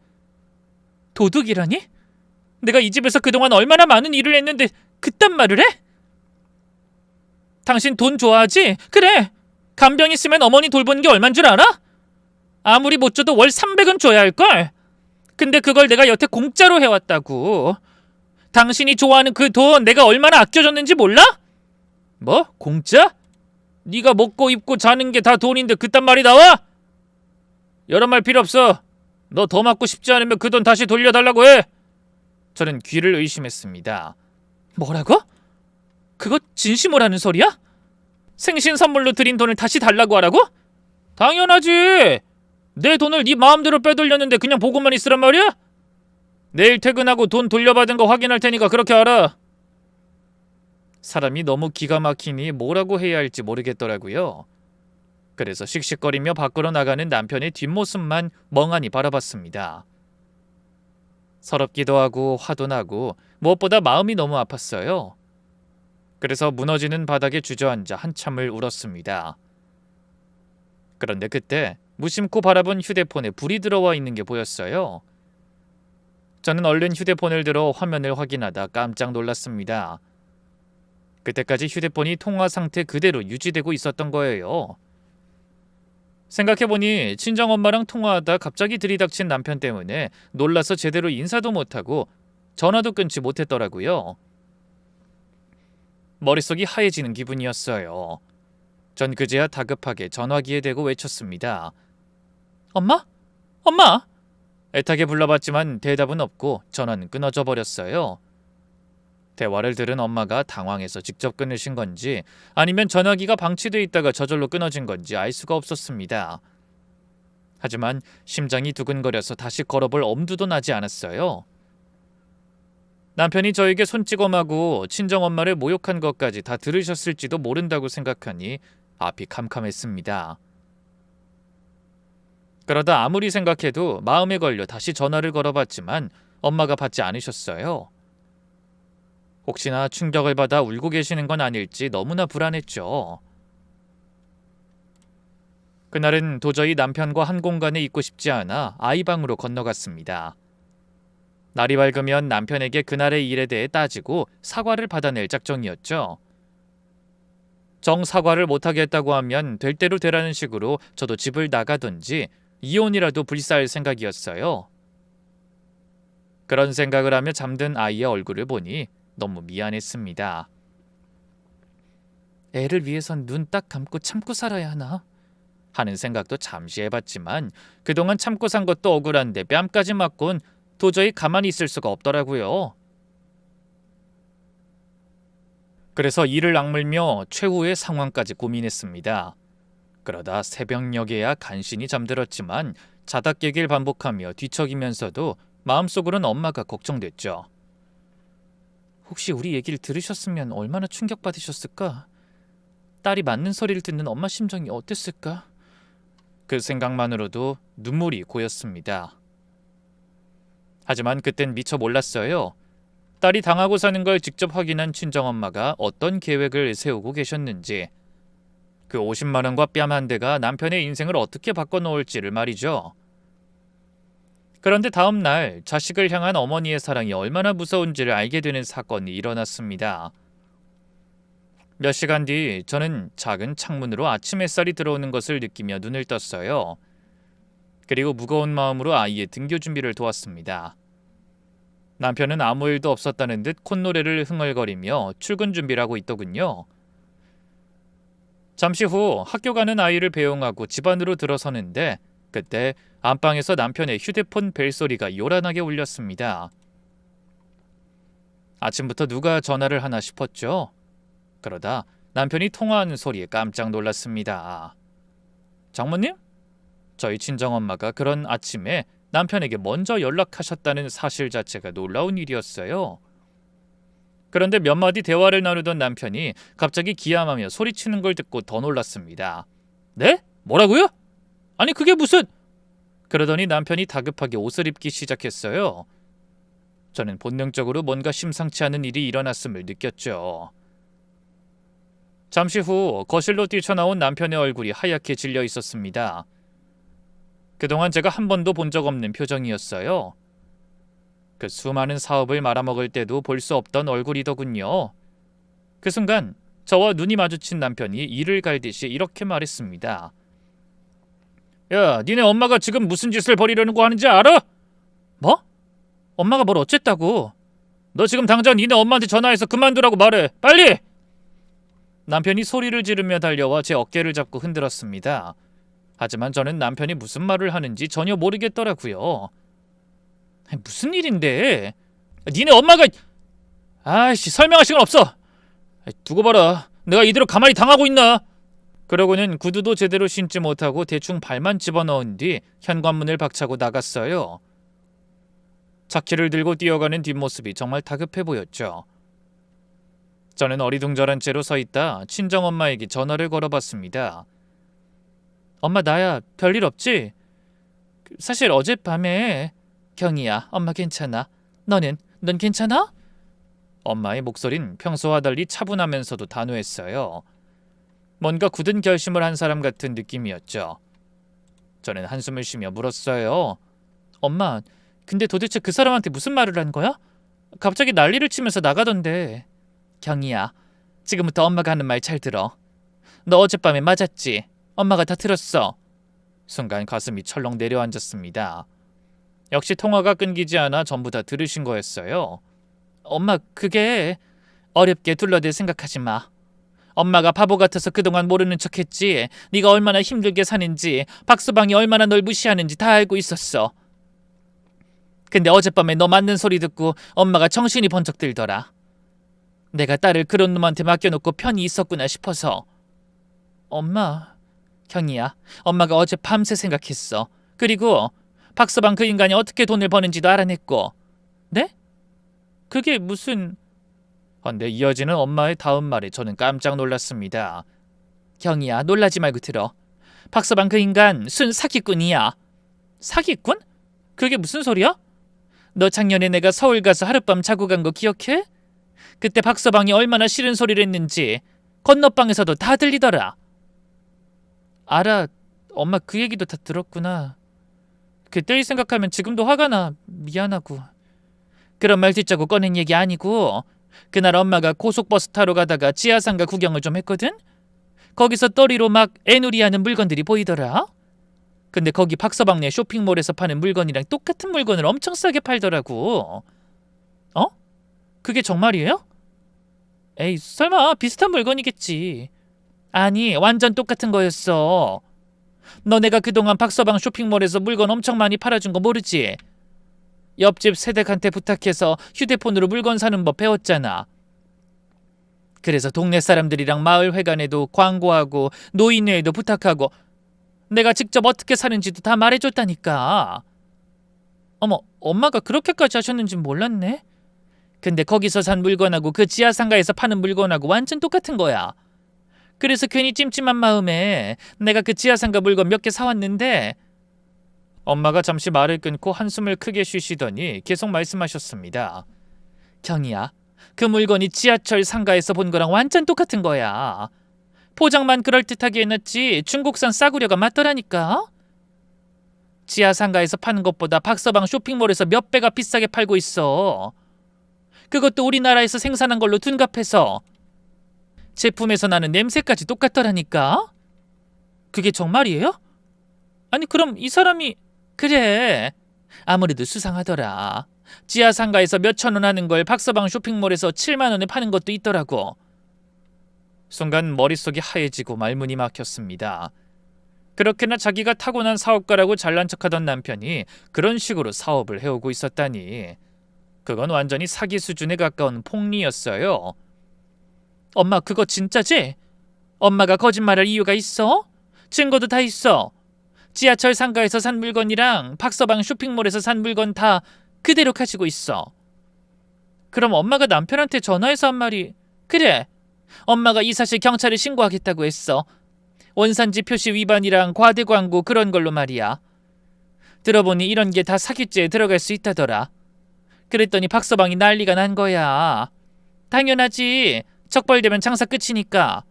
도둑이라니? 내가 이 집에서 그동안 얼마나 많은 일을 했는데 그딴 말을 해? 당신 돈 좋아하지? 그래. 간병 있으면 어머니 돌보는 게 얼만 줄 알아? 아무리 못 줘도 월 300은 줘야 할걸. 근데 그걸 내가 여태 공짜로 해왔다고. 당신이 좋아하는 그 돈 내가 얼마나 아껴줬는지 몰라? 뭐? 공짜? 네가 먹고 입고 자는 게 다 돈인데 그딴 말이 나와? 여러 말 필요 없어. 너 더 맞고 싶지 않으면 그 돈 다시 돌려달라고 해. 저는 귀를 의심했습니다. 뭐라고? 그거 진심으로 하는 소리야? 생신 선물로 드린 돈을 다시 달라고 하라고? 당연하지. 내 돈을 네 마음대로 빼돌렸는데 그냥 보고만 있으란 말이야? 내일 퇴근하고 돈 돌려받은 거 확인할 테니까 그렇게 알아. 사람이 너무 기가 막히니 뭐라고 해야 할지 모르겠더라고요. 그래서 씩씩거리며 밖으로 나가는 남편의 뒷모습만 멍하니 바라봤습니다. 서럽기도 하고 화도 나고 무엇보다 마음이 너무 아팠어요. 그래서 무너지는 바닥에 주저앉아 한참을 울었습니다. 그런데 그때 무심코 바라본 휴대폰에 불이 들어와 있는 게 보였어요. 저는 얼른 휴대폰을 들어 화면을 확인하다 깜짝 놀랐습니다. 그때까지 휴대폰이 통화 상태 그대로 유지되고 있었던 거예요. 생각해보니 친정엄마랑 통화하다 갑자기 들이닥친 남편 때문에 놀라서 제대로 인사도 못하고 전화도 끊지 못했더라고요. 머릿속이 하얘지는 기분이었어요. 전 그제야 다급하게 전화기에 대고 외쳤습니다. 엄마? 엄마? 애타게 불러봤지만 대답은 없고 전화는 끊어져 버렸어요. 대화를 들은 엄마가 당황해서 직접 끊으신 건지 아니면 전화기가 방치돼 있다가 저절로 끊어진 건지 알 수가 없었습니다. 하지만 심장이 두근거려서 다시 걸어볼 엄두도 나지 않았어요. 남편이 저에게 손찌검하고 친정엄마를 모욕한 것까지 다 들으셨을지도 모른다고 생각하니 앞이 캄캄했습니다. 그러다 아무리 생각해도 마음에 걸려 다시 전화를 걸어봤지만 엄마가 받지 않으셨어요. 혹시나 충격을 받아 울고 계시는 건 아닐지 너무나 불안했죠. 그날은 도저히 남편과 한 공간에 있고 싶지 않아 아이 방으로 건너갔습니다. 날이 밝으면 남편에게 그날의 일에 대해 따지고 사과를 받아낼 작정이었죠. 정 사과를 못하겠다고 하면 될 대로 되라는 식으로 저도 집을 나가든지 이혼이라도 불사할 생각이었어요. 그런 생각을 하며 잠든 아이의 얼굴을 보니 너무 미안했습니다. 애를 위해선 눈 딱 감고 참고 살아야 하나? 하는 생각도 잠시 해봤지만 그동안 참고 산 것도 억울한데 뺨까지 맞곤 도저히 가만히 있을 수가 없더라고요. 그래서 이를 악물며 최후의 상황까지 고민했습니다. 그러다 새벽녘에야 간신히 잠들었지만 자다 깨길 반복하며 뒤척이면서도 마음속으로는 엄마가 걱정됐죠. 혹시 우리 얘기를 들으셨으면 얼마나 충격받으셨을까? 딸이 맞는 소리를 듣는 엄마 심정이 어땠을까? 그 생각만으로도 눈물이 고였습니다. 하지만 그땐 미처 몰랐어요. 딸이 당하고 사는 걸 직접 확인한 친정엄마가 어떤 계획을 세우고 계셨는지, 그 50만 원과 뺨 한 대가 남편의 인생을 어떻게 바꿔놓을지를 말이죠. 그런데 다음 날 자식을 향한 어머니의 사랑이 얼마나 무서운지를 알게 되는 사건이 일어났습니다. 몇 시간 뒤 저는 작은 창문으로 아침 햇살이 들어오는 것을 느끼며 눈을 떴어요. 그리고 무거운 마음으로 아이의 등교 준비를 도왔습니다. 남편은 아무 일도 없었다는 듯 콧노래를 흥얼거리며 출근 준비를 하고 있더군요. 잠시 후 학교 가는 아이를 배웅하고 집 안으로 들어서는데 그때 안방에서 남편의 휴대폰 벨소리가 요란하게 울렸습니다. 아침부터 누가 전화를 하나 싶었죠. 그러다 남편이 통화하는 소리에 깜짝 놀랐습니다. 장모님? 저희 친정엄마가 그런 아침에 남편에게 먼저 연락하셨다는 사실 자체가 놀라운 일이었어요. 그런데 몇 마디 대화를 나누던 남편이 갑자기 기함하며 소리치는 걸 듣고 더 놀랐습니다. 네? 뭐라고요? 아니 그게 무슨... 그러더니 남편이 다급하게 옷을 입기 시작했어요. 저는 본능적으로 뭔가 심상치 않은 일이 일어났음을 느꼈죠. 잠시 후 거실로 뛰쳐나온 남편의 얼굴이 하얗게 질려 있었습니다. 그동안 제가 한 번도 본 적 없는 표정이었어요. 그 수많은 사업을 말아먹을 때도 볼 수 없던 얼굴이더군요. 그 순간 저와 눈이 마주친 남편이 이를 갈듯이 이렇게 말했습니다. 야, 니네 엄마가 지금 무슨 짓을 벌이려는 거 하는지 알아? 뭐? 엄마가 뭘 어쨌다고? 너 지금 당장 니네 엄마한테 전화해서 그만두라고 말해. 빨리! 남편이 소리를 지르며 달려와 제 어깨를 잡고 흔들었습니다. 하지만 저는 남편이 무슨 말을 하는지 전혀 모르겠더라고요. 무슨 일인데? 니네 엄마가... 아이씨, 설명할 시간 없어. 두고 봐라. 내가 이대로 가만히 당하고 있나? 그러고는 구두도 제대로 신지 못하고 대충 발만 집어넣은 뒤 현관문을 박차고 나갔어요. 차키를 들고 뛰어가는 뒷모습이 정말 다급해 보였죠. 저는 어리둥절한 채로 서 있다 친정엄마에게 전화를 걸어봤습니다. 엄마, 나야. 별일 없지? 사실 어젯밤에... 경이야, 엄마 괜찮아. 넌 괜찮아? 엄마의 목소린 평소와 달리 차분하면서도 단호했어요. 뭔가 굳은 결심을 한 사람 같은 느낌이었죠. 저는 한숨을 쉬며 물었어요. 엄마, 근데 도대체 그 사람한테 무슨 말을 한 거야? 갑자기 난리를 치면서 나가던데. 경이야, 지금부터 엄마가 하는 말 잘 들어. 너 어젯밤에 맞았지? 엄마가 다 들었어. 순간 가슴이 철렁 내려앉았습니다. 역시 통화가 끊기지 않아 전부 다 들으신 거였어요. 엄마, 그게... 어렵게 둘러댈 생각하지 마. 엄마가 바보 같아서 그동안 모르는 척했지. 네가 얼마나 힘들게 사는지, 박서방이 얼마나 널 무시하는지 다 알고 있었어. 근데 어젯밤에 너 맞는 소리 듣고 엄마가 정신이 번쩍 들더라. 내가 딸을 그런 놈한테 맡겨놓고 편히 있었구나 싶어서. 엄마, 경이야, 엄마가 어제 밤새 생각했어. 그리고 박서방 그 인간이 어떻게 돈을 버는지도 알아냈고. 네? 그게 무슨... 근데 이어지는 엄마의 다음 말에 저는 깜짝 놀랐습니다. 경이야, 놀라지 말고 들어. 박서방 그 인간 순 사기꾼이야. 사기꾼? 그게 무슨 소리야? 너 작년에 내가 서울 가서 하룻밤 자고 간 거 기억해? 그때 박서방이 얼마나 싫은 소리를 했는지 건너방에서도 다 들리더라. 알아. 엄마 그 얘기도 다 들었구나. 그때를 생각하면 지금도 화가 나. 미안하고. 그런 말 듣자고 꺼낸 얘기 아니고, 그날 엄마가 고속버스 타러 가다가 지하상가 구경을 좀 했거든? 거기서 떠리로 막 애누리하는 물건들이 보이더라. 근데 거기 박서방네 쇼핑몰에서 파는 물건이랑 똑같은 물건을 엄청 싸게 팔더라고. 어? 그게 정말이에요? 에이, 설마 비슷한 물건이겠지. 아니, 완전 똑같은 거였어. 너네가 그동안 박서방 쇼핑몰에서 물건 엄청 많이 팔아준 거 모르지? 옆집 세댁한테 부탁해서 휴대폰으로 물건 사는 법 배웠잖아. 그래서 동네 사람들이랑 마을 회관에도 광고하고 노인회에도 부탁하고 내가 직접 어떻게 사는지도 다 말해줬다니까. 어머, 엄마가 그렇게까지 하셨는진 몰랐네. 근데 거기서 산 물건하고 그 지하상가에서 파는 물건하고 완전 똑같은 거야. 그래서 괜히 찜찜한 마음에 내가 그 지하상가 물건 몇 개 사왔는데. 엄마가 잠시 말을 끊고 한숨을 크게 쉬시더니 계속 말씀하셨습니다. 경이야, 그 물건이 지하철 상가에서 본 거랑 완전 똑같은 거야. 포장만 그럴듯하게 해놨지 중국산 싸구려가 맞더라니까. 지하상가에서 파는 것보다 박서방 쇼핑몰에서 몇 배가 비싸게 팔고 있어. 그것도 우리나라에서 생산한 걸로 둔갑해서. 제품에서 나는 냄새까지 똑같더라니까. 그게 정말이에요? 아니, 그럼 이 사람이... 그래, 아무래도 수상하더라. 지하상가에서 몇천 원 하는 걸 박서방 쇼핑몰에서 7만 원에 파는 것도 있더라고. 순간 머릿속이 하얘지고 말문이 막혔습니다. 그렇게나 자기가 타고난 사업가라고 잘난 척하던 남편이 그런 식으로 사업을 해오고 있었다니. 그건 완전히 사기 수준에 가까운 폭리였어요. 엄마, 그거 진짜지? 엄마가 거짓말할 이유가 있어? 증거도 다 있어. 지하철 상가에서 산 물건이랑 박서방 쇼핑몰에서 산 물건 다 그대로 가지고 있어. 그럼 엄마가 남편한테 전화해서 한 말이... 그래, 엄마가 이 사실 경찰에 신고하겠다고 했어. 원산지 표시 위반이랑 과대 광고 그런 걸로 말이야. 들어보니 이런 게 다 사기죄에 들어갈 수 있다더라. 그랬더니 박서방이 난리가 난 거야. 당연하지. 적발되면 장사 끝이니까.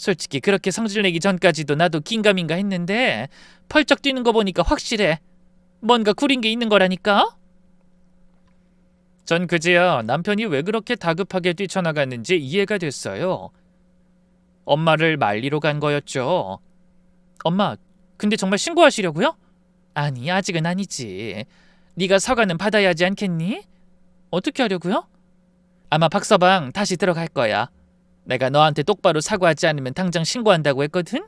솔직히 그렇게 성질 내기 전까지도 나도 긴가민가 했는데 펄쩍 뛰는 거 보니까 확실해. 뭔가 구린 게 있는 거라니까? 전 그제야 남편이 왜 그렇게 다급하게 뛰쳐나갔는지 이해가 됐어요. 엄마를 말리러 간 거였죠. 엄마, 근데 정말 신고하시려고요? 아니, 아직은 아니지. 네가 사과는 받아야 하지 않겠니? 어떻게 하려고요? 아마 박서방 다시 들어갈 거야. 내가 너한테 똑바로 사과하지 않으면 당장 신고한다고 했거든?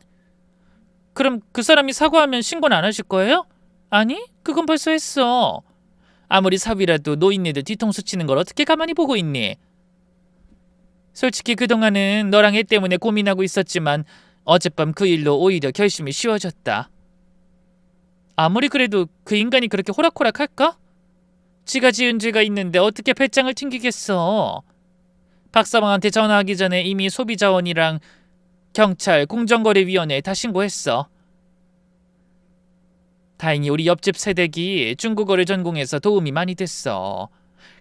그럼 그 사람이 사과하면 신고는 안 하실 거예요? 아니, 그건 벌써 했어. 아무리 사위라도 노인네들 뒤통수 치는 걸 어떻게 가만히 보고 있니? 솔직히 그동안은 너랑 애 때문에 고민하고 있었지만 어젯밤 그 일로 오히려 결심이 쉬워졌다. 아무리 그래도 그 인간이 그렇게 호락호락할까? 지가 지은 죄가 있는데 어떻게 배짱을 튕기겠어. 박사방한테 전화하기 전에 이미 소비자원이랑 경찰, 공정거래위원회에 다 신고했어. 다행히 우리 옆집 새댁이 중국어를 전공해서 도움이 많이 됐어.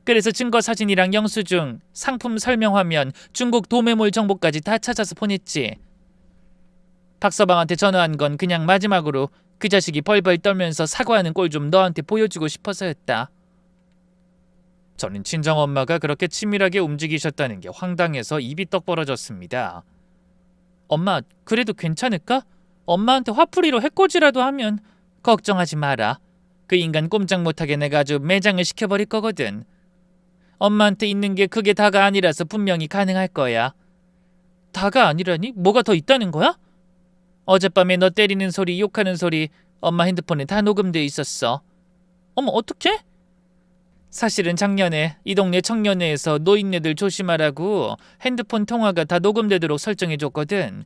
그래서 증거 사진이랑 영수증, 상품 설명화면, 중국 도매몰 정보까지 다 찾아서 보냈지. 박서방한테 전화한 건 그냥 마지막으로 그 자식이 벌벌 떨면서 사과하는 꼴 좀 너한테 보여주고 싶어서였다. 저는 친정엄마가 그렇게 치밀하게 움직이셨다는 게 황당해서 입이 떡 벌어졌습니다. 엄마, 그래도 괜찮을까? 엄마한테 화풀이로 해코지라도 하면. 걱정하지 마라. 그 인간 꼼짝 못하게 내가 아주 매장을 시켜버릴 거거든. 엄마한테 있는 게 그게 다가 아니라서 분명히 가능할 거야. 다가 아니라니? 뭐가 더 있다는 거야? 어젯밤에 너 때리는 소리, 욕하는 소리 엄마 핸드폰에 다 녹음돼 있었어. 어머, 어떡해? 사실은 작년에 이 동네 청년회에서 노인네들 조심하라고 핸드폰 통화가 다 녹음되도록 설정해줬거든.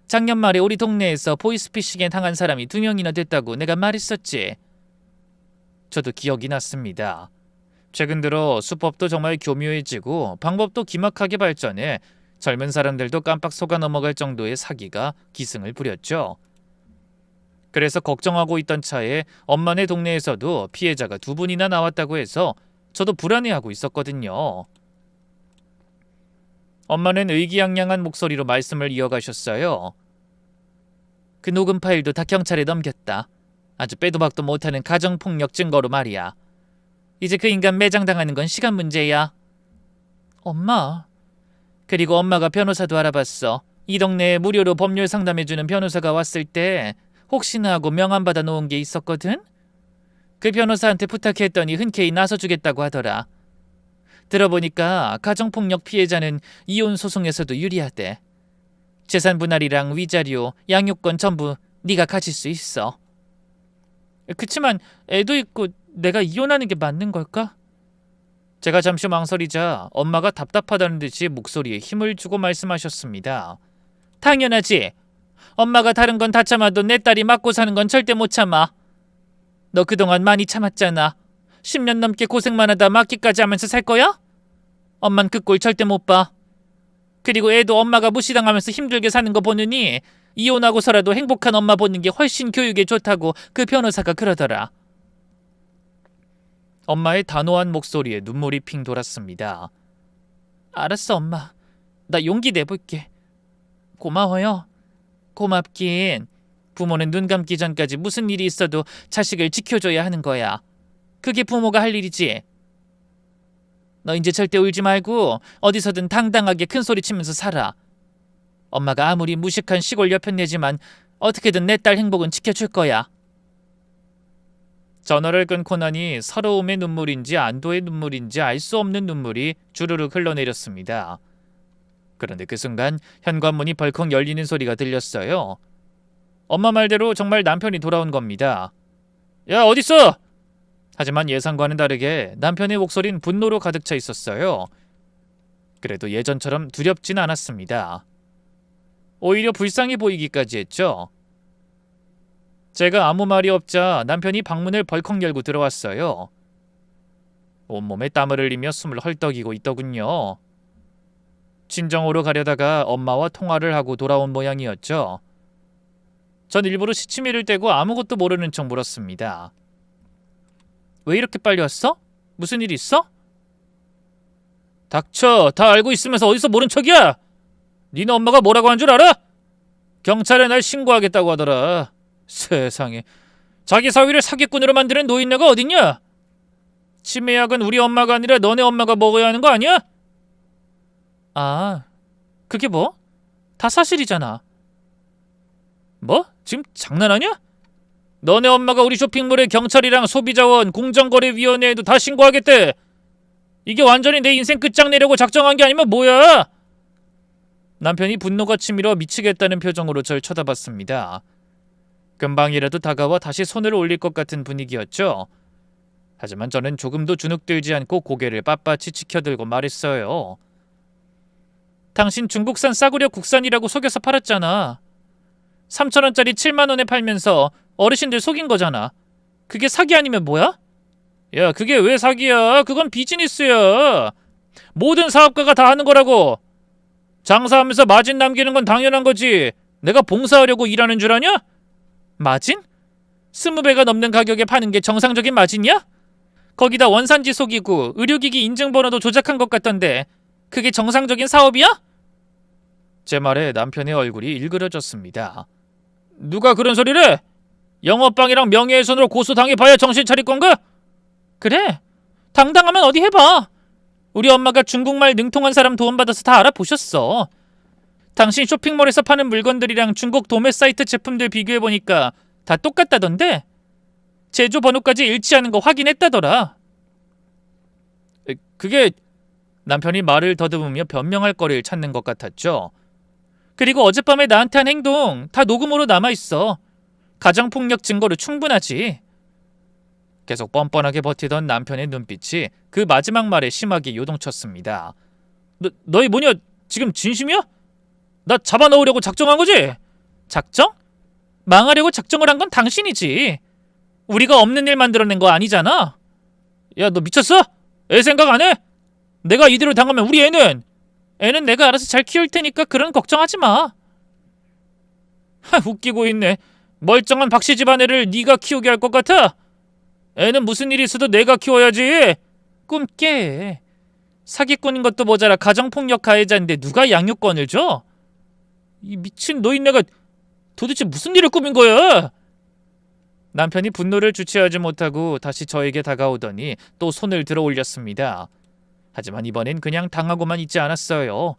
작년 말에 우리 동네에서 보이스피싱에 당한 사람이 2명이나 됐다고 내가 말했었지. 저도 기억이 났습니다. 최근 들어 수법도 정말 교묘해지고 방법도 기막하게 발전해 젊은 사람들도 깜빡 속아 넘어갈 정도의 사기가 기승을 부렸죠. 그래서 걱정하고 있던 차에 엄마네 동네에서도 피해자가 2분이나 나왔다고 해서 저도 불안해하고 있었거든요. 엄마는 의기양양한 목소리로 말씀을 이어가셨어요. 그 녹음 파일도 다 경찰에 넘겼다. 아주 빼도 박도 못하는 가정폭력 증거로 말이야. 이제 그 인간 매장당하는 건 시간 문제야. 엄마. 그리고 엄마가 변호사도 알아봤어. 이 동네에 무료로 법률 상담해주는 변호사가 왔을 때 혹시나 하고 명함 받아 놓은 게 있었거든? 그 변호사한테 부탁했더니 흔쾌히 나서주겠다고 하더라. 들어보니까 가정폭력 피해자는 이혼 소송에서도 유리하대. 재산 분할이랑 위자료, 양육권 전부 네가 가질 수 있어. 그치만 애도 있고 내가 이혼하는 게 맞는 걸까? 제가 잠시 망설이자 엄마가 답답하다는 듯이 목소리에 힘을 주고 말씀하셨습니다. 당연하지. 엄마가 다른 건 다 참아도 내 딸이 맞고 사는 건 절대 못 참아. 너 그동안 많이 참았잖아. 10년 넘게 고생만 하다 맞기까지 하면서 살 거야? 엄만 그 꼴 절대 못 봐. 그리고 애도 엄마가 무시당하면서 힘들게 사는 거 보느니 이혼하고서라도 행복한 엄마 보는 게 훨씬 교육에 좋다고 그 변호사가 그러더라. 엄마의 단호한 목소리에 눈물이 핑 돌았습니다. 알았어, 엄마. 나 용기 내볼게. 고마워요. 고맙긴. 부모는 눈 감기 전까지 무슨 일이 있어도 자식을 지켜줘야 하는 거야. 그게 부모가 할 일이지. 너 이제 절대 울지 말고 어디서든 당당하게 큰 소리 치면서 살아. 엄마가 아무리 무식한 시골 여편네지만 어떻게든 내 딸 행복은 지켜줄 거야. 전화를 끊고 나니 서러움의 눈물인지 안도의 눈물인지 알 수 없는 눈물이 주르륵 흘러내렸습니다. 그런데 그 순간 현관문이 벌컥 열리는 소리가 들렸어요. 엄마 말대로 정말 남편이 돌아온 겁니다. 야, 어딨어? 하지만 예상과는 다르게 남편의 목소리는 분노로 가득 차 있었어요. 그래도 예전처럼 두렵진 않았습니다. 오히려 불쌍해 보이기까지 했죠. 제가 아무 말이 없자 남편이 방문을 벌컥 열고 들어왔어요. 온몸에 땀을 흘리며 숨을 헐떡이고 있더군요. 친정으로 가려다가 엄마와 통화를 하고 돌아온 모양이었죠. 전 일부러 시치미를 떼고 아무것도 모르는 척 물었습니다. 왜 이렇게 빨리 왔어? 무슨 일 있어? 닥쳐. 다 알고 있으면서 어디서 모른 척이야? 니네 엄마가 뭐라고 한 줄 알아? 경찰에 날 신고하겠다고 하더라. 세상에. 자기 사위를 사기꾼으로 만드는 노인네가 어딨냐? 치매약은 우리 엄마가 아니라 너네 엄마가 먹어야 하는 거 아니야? 아, 그게 뭐? 다 사실이잖아. 뭐? 지금 장난하냐? 너네 엄마가 우리 쇼핑몰에 경찰이랑 소비자원, 공정거래위원회에도 다 신고하겠대. 이게 완전히 내 인생 끝장내려고 작정한 게 아니면 뭐야? 남편이 분노가 치밀어 미치겠다는 표정으로 절 쳐다봤습니다. 금방이라도 다가와 다시 손을 올릴 것 같은 분위기였죠. 하지만 저는 조금도 주눅들지 않고 고개를 빳빳이 치켜들고 말했어요. 당신 중국산 싸구려 국산이라고 속여서 팔았잖아. 3,000원짜리 7만원에 팔면서 어르신들 속인 거잖아. 그게 사기 아니면 뭐야? 야, 그게 왜 사기야? 그건 비즈니스야. 모든 사업가가 다 하는 거라고. 장사하면서 마진 남기는 건 당연한 거지. 내가 봉사하려고 일하는 줄 아냐? 마진? 20배가 넘는 가격에 파는 게 정상적인 마진이야? 거기다 원산지 속이고 의료기기 인증번호도 조작한 것 같던데 그게 정상적인 사업이야? 제 말에 남편의 얼굴이 일그러졌습니다. 누가 그런 소리를 해? 영업방해랑 명예훼손으로 고소당해봐야 정신 차릴 건가? 그래, 당당하면 어디 해봐. 우리 엄마가 중국말 능통한 사람 도움받아서 다 알아보셨어. 당신 쇼핑몰에서 파는 물건들이랑 중국 도매 사이트 제품들 비교해보니까 다 똑같다던데? 제조 번호까지 일치하는 거 확인했다더라. 그게... 남편이 말을 더듬으며 변명할 거리를 찾는 것 같았죠. 그리고 어젯밤에 나한테 한 행동 다 녹음으로 남아있어. 가정폭력 증거로 충분하지. 계속 뻔뻔하게 버티던 남편의 눈빛이 그 마지막 말에 심하게 요동쳤습니다. 너희 뭐냐? 지금 진심이야? 나 잡아넣으려고 작정한 거지? 작정? 망하려고 작정을 한 건 당신이지. 우리가 없는 일 만들어낸 거 아니잖아. 야, 너 미쳤어? 애 생각 안 해? 내가 이대로 당하면 우리 애는 내가 알아서 잘 키울 테니까 그런 걱정하지 마. 웃기고 있네. 멀쩡한 박씨 집안 애를 네가 키우게 할 것 같아? 애는 무슨 일이 있어도 내가 키워야지. 꿈 깨. 사기꾼인 것도 모자라 가정폭력 가해자인데 누가 양육권을 줘? 이 미친 노인네가 도대체 무슨 일을 꾸민 거야? 남편이 분노를 주체하지 못하고 다시 저에게 다가오더니 또 손을 들어 올렸습니다. 하지만 이번엔 그냥 당하고만 있지 않았어요.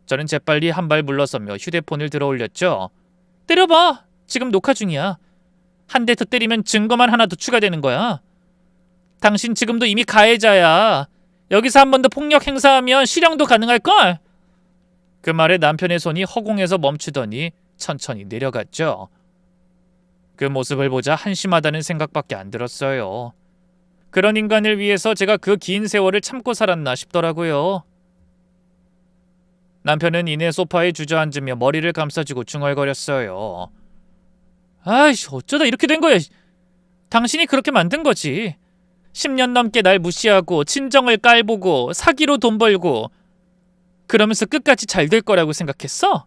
저는 재빨리 한 발 물러서며 휴대폰을 들어 올렸죠. 때려봐. 지금 녹화 중이야. 한 대 더 때리면 증거만 하나 더 추가되는 거야. 당신 지금도 이미 가해자야. 여기서 한 번 더 폭력 행사하면 실형도 가능할걸? 그 말에 남편의 손이 허공에서 멈추더니 천천히 내려갔죠. 그 모습을 보자 한심하다는 생각밖에 안 들었어요. 그런 인간을 위해서 제가 그 긴 세월을 참고 살았나 싶더라고요. 남편은 이내 소파에 주저앉으며 머리를 감싸주고 중얼거렸어요. 아이씨, 어쩌다 이렇게 된 거야. 당신이 그렇게 만든 거지. 10년 넘게 날 무시하고 친정을 깔보고 사기로 돈 벌고 그러면서 끝까지 잘 될 거라고 생각했어?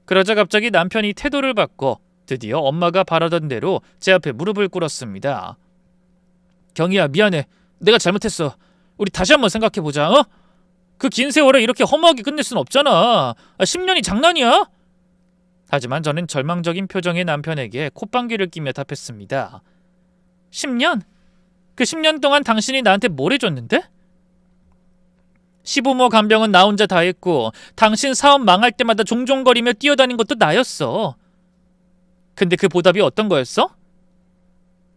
그러자 갑자기 남편이 태도를 바꿔 드디어 엄마가 바라던 대로 제 앞에 무릎을 꿇었습니다. 경희야, 미안해. 내가 잘못했어. 우리 다시 한번 생각해보자. 어? 그 긴 세월에 이렇게 허무하게 끝낼 순 없잖아. 10년이 장난이야? 하지만 저는 절망적인 표정의 남편에게 콧방귀를 끼며 답했습니다. 10년? 그 10년 동안 당신이 나한테 뭘 해줬는데? 시부모 간병은 나 혼자 다 했고 당신 사업 망할 때마다 종종거리며 뛰어다닌 것도 나였어. 근데 그 보답이 어떤 거였어?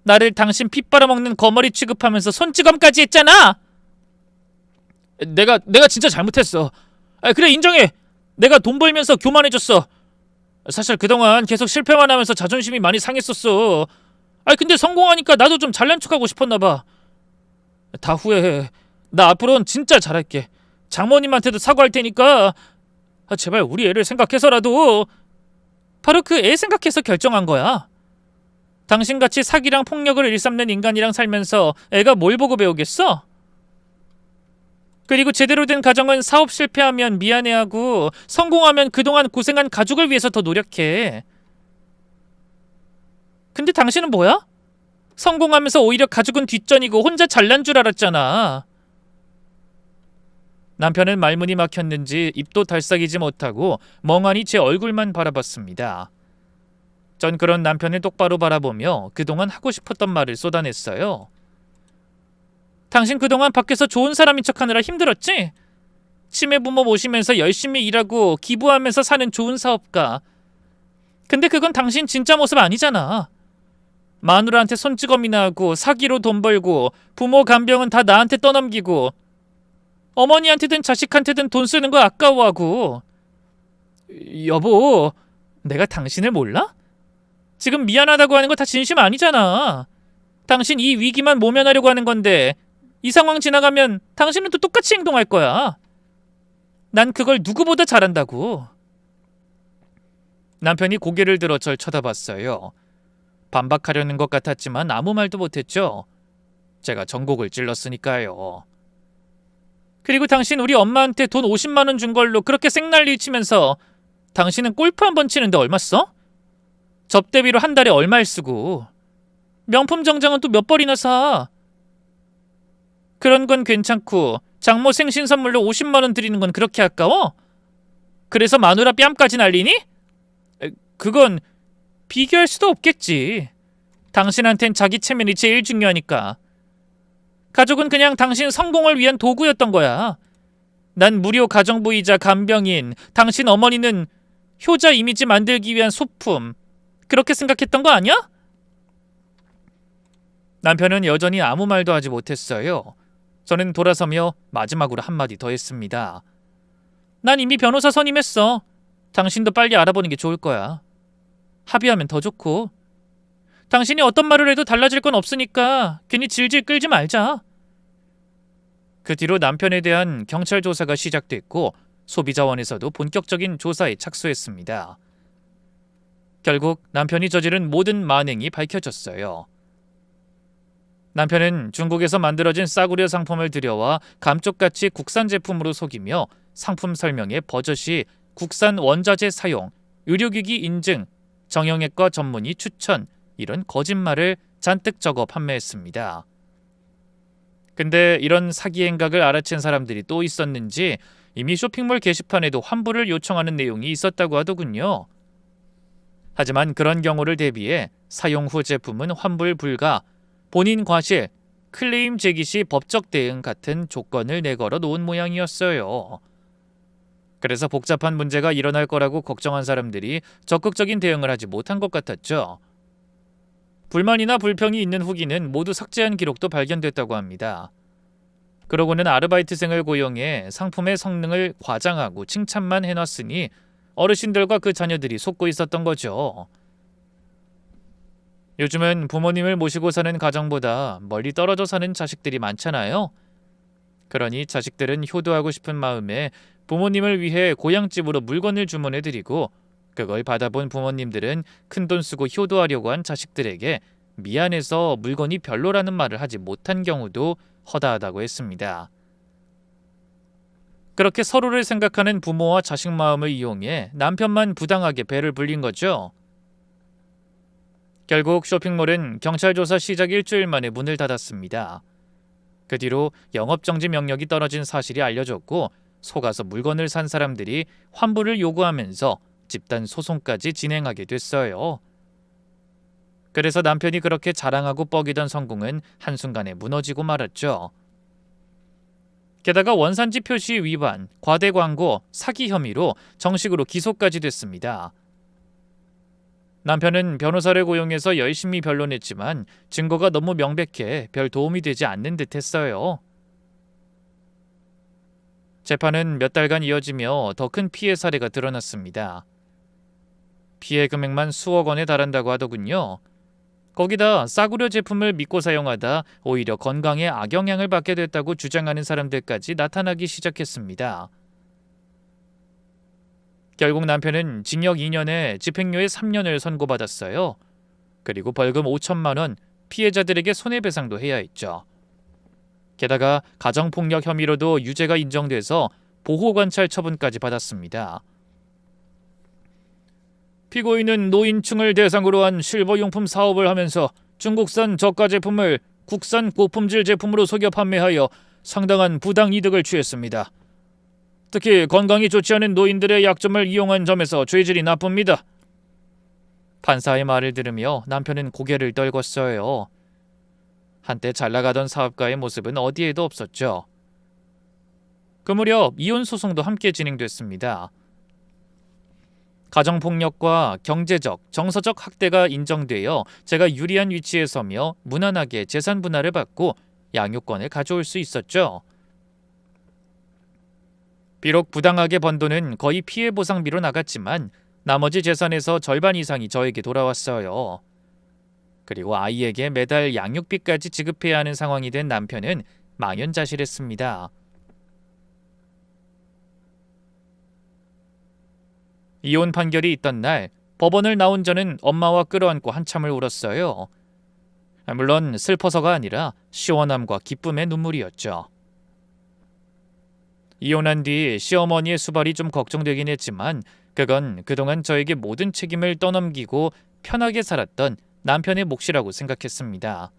나를 당신 피 빨아먹는 거머리 취급하면서 손찌검까지 했잖아. 내가 진짜 잘못했어. 그래, 인정해. 내가 돈 벌면서 교만해졌어. 사실 그동안 계속 실패만 하면서 자존심이 많이 상했었어. 근데 성공하니까 나도 좀 잘난 척하고 싶었나 봐. 다 후회해. 나 앞으로는 진짜 잘할게. 장모님한테도 사과할 테니까 제발 우리 애를 생각해서라도. 바로 그 애 생각해서 결정한 거야. 당신같이 사기랑 폭력을 일삼는 인간이랑 살면서 애가 뭘 보고 배우겠어? 그리고 제대로 된 가정은 사업 실패하면 미안해하고 성공하면 그동안 고생한 가족을 위해서 더 노력해. 근데 당신은 뭐야? 성공하면서 오히려 가족은 뒷전이고 혼자 잘난 줄 알았잖아. 남편은 말문이 막혔는지 입도 달싹이지 못하고 멍하니 제 얼굴만 바라봤습니다. 전 그런 남편을 똑바로 바라보며 그동안 하고 싶었던 말을 쏟아냈어요. 당신 그동안 밖에서 좋은 사람인 척하느라 힘들었지? 치매 부모 모시면서 열심히 일하고 기부하면서 사는 좋은 사업가. 근데 그건 당신 진짜 모습 아니잖아. 마누라한테 손찌검이나 하고 사기로 돈 벌고 부모 간병은 다 나한테 떠넘기고 어머니한테든 자식한테든 돈 쓰는 거 아까워하고. 여보, 내가 당신을 몰라? 지금 미안하다고 하는 거 다 진심 아니잖아. 당신 이 위기만 모면하려고 하는 건데 이 상황 지나가면 당신은 또 똑같이 행동할 거야. 난 그걸 누구보다 잘한다고. 남편이 고개를 들어 절 쳐다봤어요. 반박하려는 것 같았지만 아무 말도 못했죠. 제가 전곡을 찔렀으니까요. 그리고 당신 우리 엄마한테 돈 50만 원 준 걸로 그렇게 생난리 치면서 당신은 골프 한 번 치는데 얼마 써? 접대비로 한 달에 얼마를 쓰고 명품 정장은 또 몇 벌이나 사. 그런 건 괜찮고 장모 생신 선물로 50만 원 드리는 건 그렇게 아까워? 그래서 마누라 뺨까지 날리니? 그건 비교할 수도 없겠지. 당신한텐 자기 체면이 제일 중요하니까. 가족은 그냥 당신 성공을 위한 도구였던 거야. 난 무료 가정부이자 간병인, 당신 어머니는 효자 이미지 만들기 위한 소품. 그렇게 생각했던 거 아니야? 남편은 여전히 아무 말도 하지 못했어요. 저는 돌아서며 마지막으로 한마디 더 했습니다. 난 이미 변호사 선임했어. 당신도 빨리 알아보는 게 좋을 거야. 합의하면 더 좋고. 당신이 어떤 말을 해도 달라질 건 없으니까 괜히 질질 끌지 말자. 그 뒤로 남편에 대한 경찰 조사가 시작됐고 소비자원에서도 본격적인 조사에 착수했습니다. 결국 남편이 저지른 모든 만행이 밝혀졌어요. 남편은 중국에서 만들어진 싸구려 상품을 들여와 감쪽같이 국산 제품으로 속이며 상품 설명에 버젓이 국산 원자재 사용, 의료기기 인증, 정형외과 전문의 추천 이런 거짓말을 잔뜩 적어 판매했습니다. 근데 이런 사기 행각을 알아챈 사람들이 또 있었는지 이미 쇼핑몰 게시판에도 환불을 요청하는 내용이 있었다고 하더군요. 하지만 그런 경우를 대비해 사용 후 제품은 환불 불가, 본인 과실, 클레임 제기 시 법적 대응 같은 조건을 내걸어 놓은 모양이었어요. 그래서 복잡한 문제가 일어날 거라고 걱정한 사람들이 적극적인 대응을 하지 못한 것 같았죠. 불만이나 불평이 있는 후기는 모두 삭제한 기록도 발견됐다고 합니다. 그러고는 아르바이트생을 고용해 상품의 성능을 과장하고 칭찬만 해놨으니 어르신들과 그 자녀들이 속고 있었던 거죠. 요즘은 부모님을 모시고 사는 가정보다 멀리 떨어져 사는 자식들이 많잖아요. 그러니 자식들은 효도하고 싶은 마음에 부모님을 위해 고향집으로 물건을 주문해드리고 그걸 받아본 부모님들은 큰돈 쓰고 효도하려고 한 자식들에게 미안해서 물건이 별로라는 말을 하지 못한 경우도 허다하다고 했습니다. 그렇게 서로를 생각하는 부모와 자식 마음을 이용해 남편만 부당하게 배를 불린 거죠. 결국 쇼핑몰은 경찰 조사 시작 일주일 만에 문을 닫았습니다. 그 뒤로 영업정지 명령이 떨어진 사실이 알려졌고 속아서 물건을 산 사람들이 환불을 요구하면서 집단 소송까지 진행하게 됐어요. 그래서 남편이 그렇게 자랑하고 뻐기던 성공은 한순간에 무너지고 말았죠. 게다가 원산지 표시 위반, 과대 광고, 사기 혐의로 정식으로 기소까지 됐습니다. 남편은 변호사를 고용해서 열심히 변론했지만 증거가 너무 명백해 별 도움이 되지 않는 듯 했어요. 재판은 몇 달간 이어지며 더 큰 피해 사례가 드러났습니다. 피해 금액만 수억 원에 달한다고 하더군요. 거기다 싸구려 제품을 믿고 사용하다 오히려 건강에 악영향을 받게 됐다고 주장하는 사람들까지 나타나기 시작했습니다. 결국 남편은 징역 2년에 집행유예 3년을 선고받았어요. 그리고 벌금 5천만 원, 피해자들에게 손해배상도 해야 했죠. 게다가 가정폭력 혐의로도 유죄가 인정돼서 보호관찰 처분까지 받았습니다. 피고인은 노인층을 대상으로 한 실버용품 사업을 하면서 중국산 저가 제품을 국산 고품질 제품으로 속여 판매하여 상당한 부당 이득을 취했습니다. 특히 건강이 좋지 않은 노인들의 약점을 이용한 점에서 죄질이 나쁩니다. 판사의 말을 들으며 남편은 고개를 떨궜어요. 한때 잘 나가던 사업가의 모습은 어디에도 없었죠. 그 무렵 이혼 소송도 함께 진행됐습니다. 가정폭력과 경제적, 정서적 학대가 인정되어 제가 유리한 위치에 서며 무난하게 재산 분할을 받고 양육권을 가져올 수 있었죠. 비록 부당하게 번 돈은 거의 피해 보상비로 나갔지만 나머지 재산에서 절반 이상이 저에게 돌아왔어요. 그리고 아이에게 매달 양육비까지 지급해야 하는 상황이 된 남편은 망연자실했습니다. 이혼 판결이 있던 날 법원을 나온 저는 엄마와 끌어안고 한참을 울었어요. 물론 슬퍼서가 아니라 시원함과 기쁨의 눈물이었죠. 이혼한 뒤 시어머니의 수발이 좀 걱정되긴 했지만 그건 그동안 저에게 모든 책임을 떠넘기고 편하게 살았던 남편의 몫이라고 생각했습니다.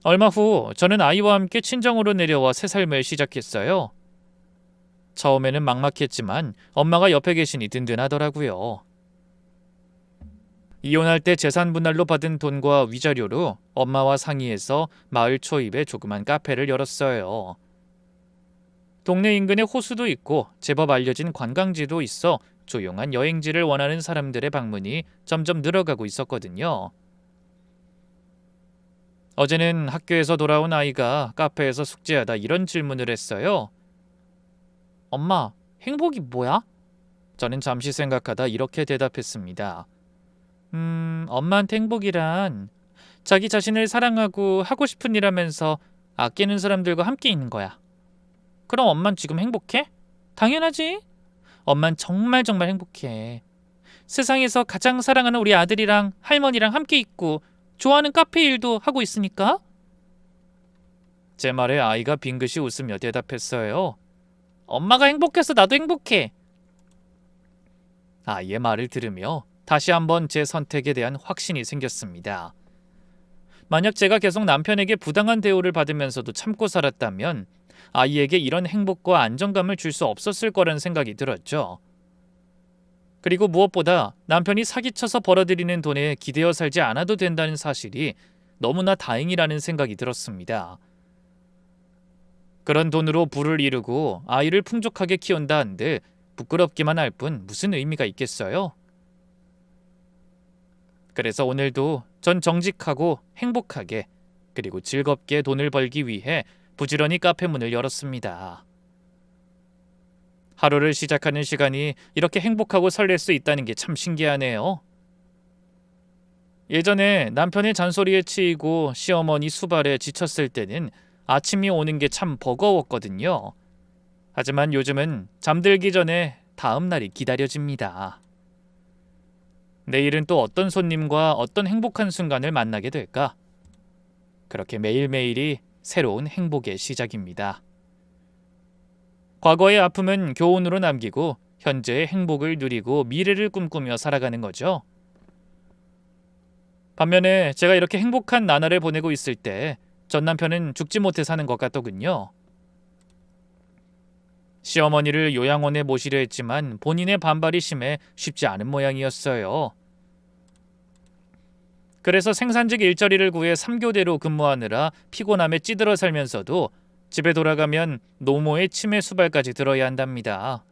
얼마 후 저는 아이와 함께 친정으로 내려와 새 삶을 시작했어요. 처음에는 막막했지만 엄마가 옆에 계시니 든든하더라고요. 이혼할 때 재산 분할로 받은 돈과 위자료로 엄마와 상의해서 마을 초입에 조그만 카페를 열었어요. 동네 인근에 호수도 있고 제법 알려진 관광지도 있어 조용한 여행지를 원하는 사람들의 방문이 점점 늘어가고 있었거든요. 어제는 학교에서 돌아온 아이가 카페에서 숙제하다 이런 질문을 했어요. 엄마, 행복이 뭐야? 저는 잠시 생각하다 이렇게 대답했습니다. 엄마한테 행복이란 자기 자신을 사랑하고 하고 싶은 일 하면서 아끼는 사람들과 함께 있는 거야. 그럼 엄만 지금 행복해? 당연하지. 엄만 정말 정말 행복해. 세상에서 가장 사랑하는 우리 아들이랑 할머니랑 함께 있고 좋아하는 카페 일도 하고 있으니까. 제 말에 아이가 빙긋이 웃으며 대답했어요. 엄마가 행복해서 나도 행복해. 아이의 말을 들으며 다시 한번 제 선택에 대한 확신이 생겼습니다. 만약 제가 계속 남편에게 부당한 대우를 받으면서도 참고 살았다면 아이에게 이런 행복과 안정감을 줄 수 없었을 거란 생각이 들었죠. 그리고 무엇보다 남편이 사기쳐서 벌어들이는 돈에 기대어 살지 않아도 된다는 사실이 너무나 다행이라는 생각이 들었습니다. 그런 돈으로 부를 이루고 아이를 풍족하게 키운다 한들 부끄럽기만 할 뿐 무슨 의미가 있겠어요? 그래서 오늘도 전 정직하고 행복하게 그리고 즐겁게 돈을 벌기 위해 부지런히 카페 문을 열었습니다. 하루를 시작하는 시간이 이렇게 행복하고 설렐 수 있다는 게 참 신기하네요. 예전에 남편의 잔소리에 치이고 시어머니 수발에 지쳤을 때는 아침이 오는 게 참 버거웠거든요. 하지만 요즘은 잠들기 전에 다음 날이 기다려집니다. 내일은 또 어떤 손님과 어떤 행복한 순간을 만나게 될까? 그렇게 매일매일이 새로운 행복의 시작입니다. 과거의 아픔은 교훈으로 남기고 현재의 행복을 누리고 미래를 꿈꾸며 살아가는 거죠. 반면에 제가 이렇게 행복한 나날을 보내고 있을 때 전 남편은 죽지 못해 사는 것 같더군요. 시어머니를 요양원에 모시려 했지만 본인의 반발이 심해 쉽지 않은 모양이었어요. 그래서 생산직 일자리를 구해 3교대로 근무하느라 피곤함에 찌들어 살면서도 집에 돌아가면 노모의 치매 수발까지 들어야 한답니다.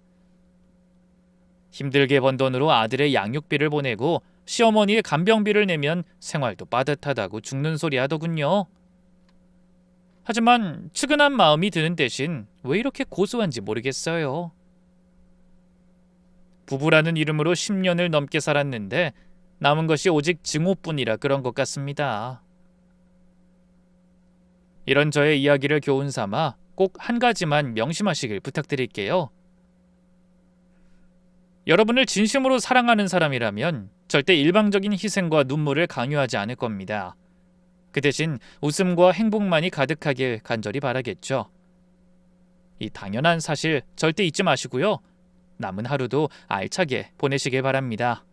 힘들게 번 돈으로 아들의 양육비를 보내고 시어머니의 간병비를 내면 생활도 빠듯하다고 죽는 소리 하더군요. 하지만 측은한 마음이 드는 대신 왜 이렇게 고소한지 모르겠어요. 부부라는 이름으로 10년을 넘게 살았는데 남은 것이 오직 증오뿐이라 그런 것 같습니다. 이런 저의 이야기를 교훈 삼아 꼭 한 가지만 명심하시길 부탁드릴게요. 여러분을 진심으로 사랑하는 사람이라면 절대 일방적인 희생과 눈물을 강요하지 않을 겁니다. 그 대신 웃음과 행복만이 가득하길 간절히 바라겠죠. 이 당연한 사실 절대 잊지 마시고요. 남은 하루도 알차게 보내시길 바랍니다.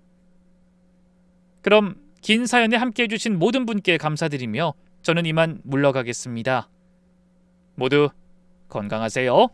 그럼 긴 사연에 함께해 주신 모든 분께 감사드리며 저는 이만 물러가겠습니다. 모두 건강하세요.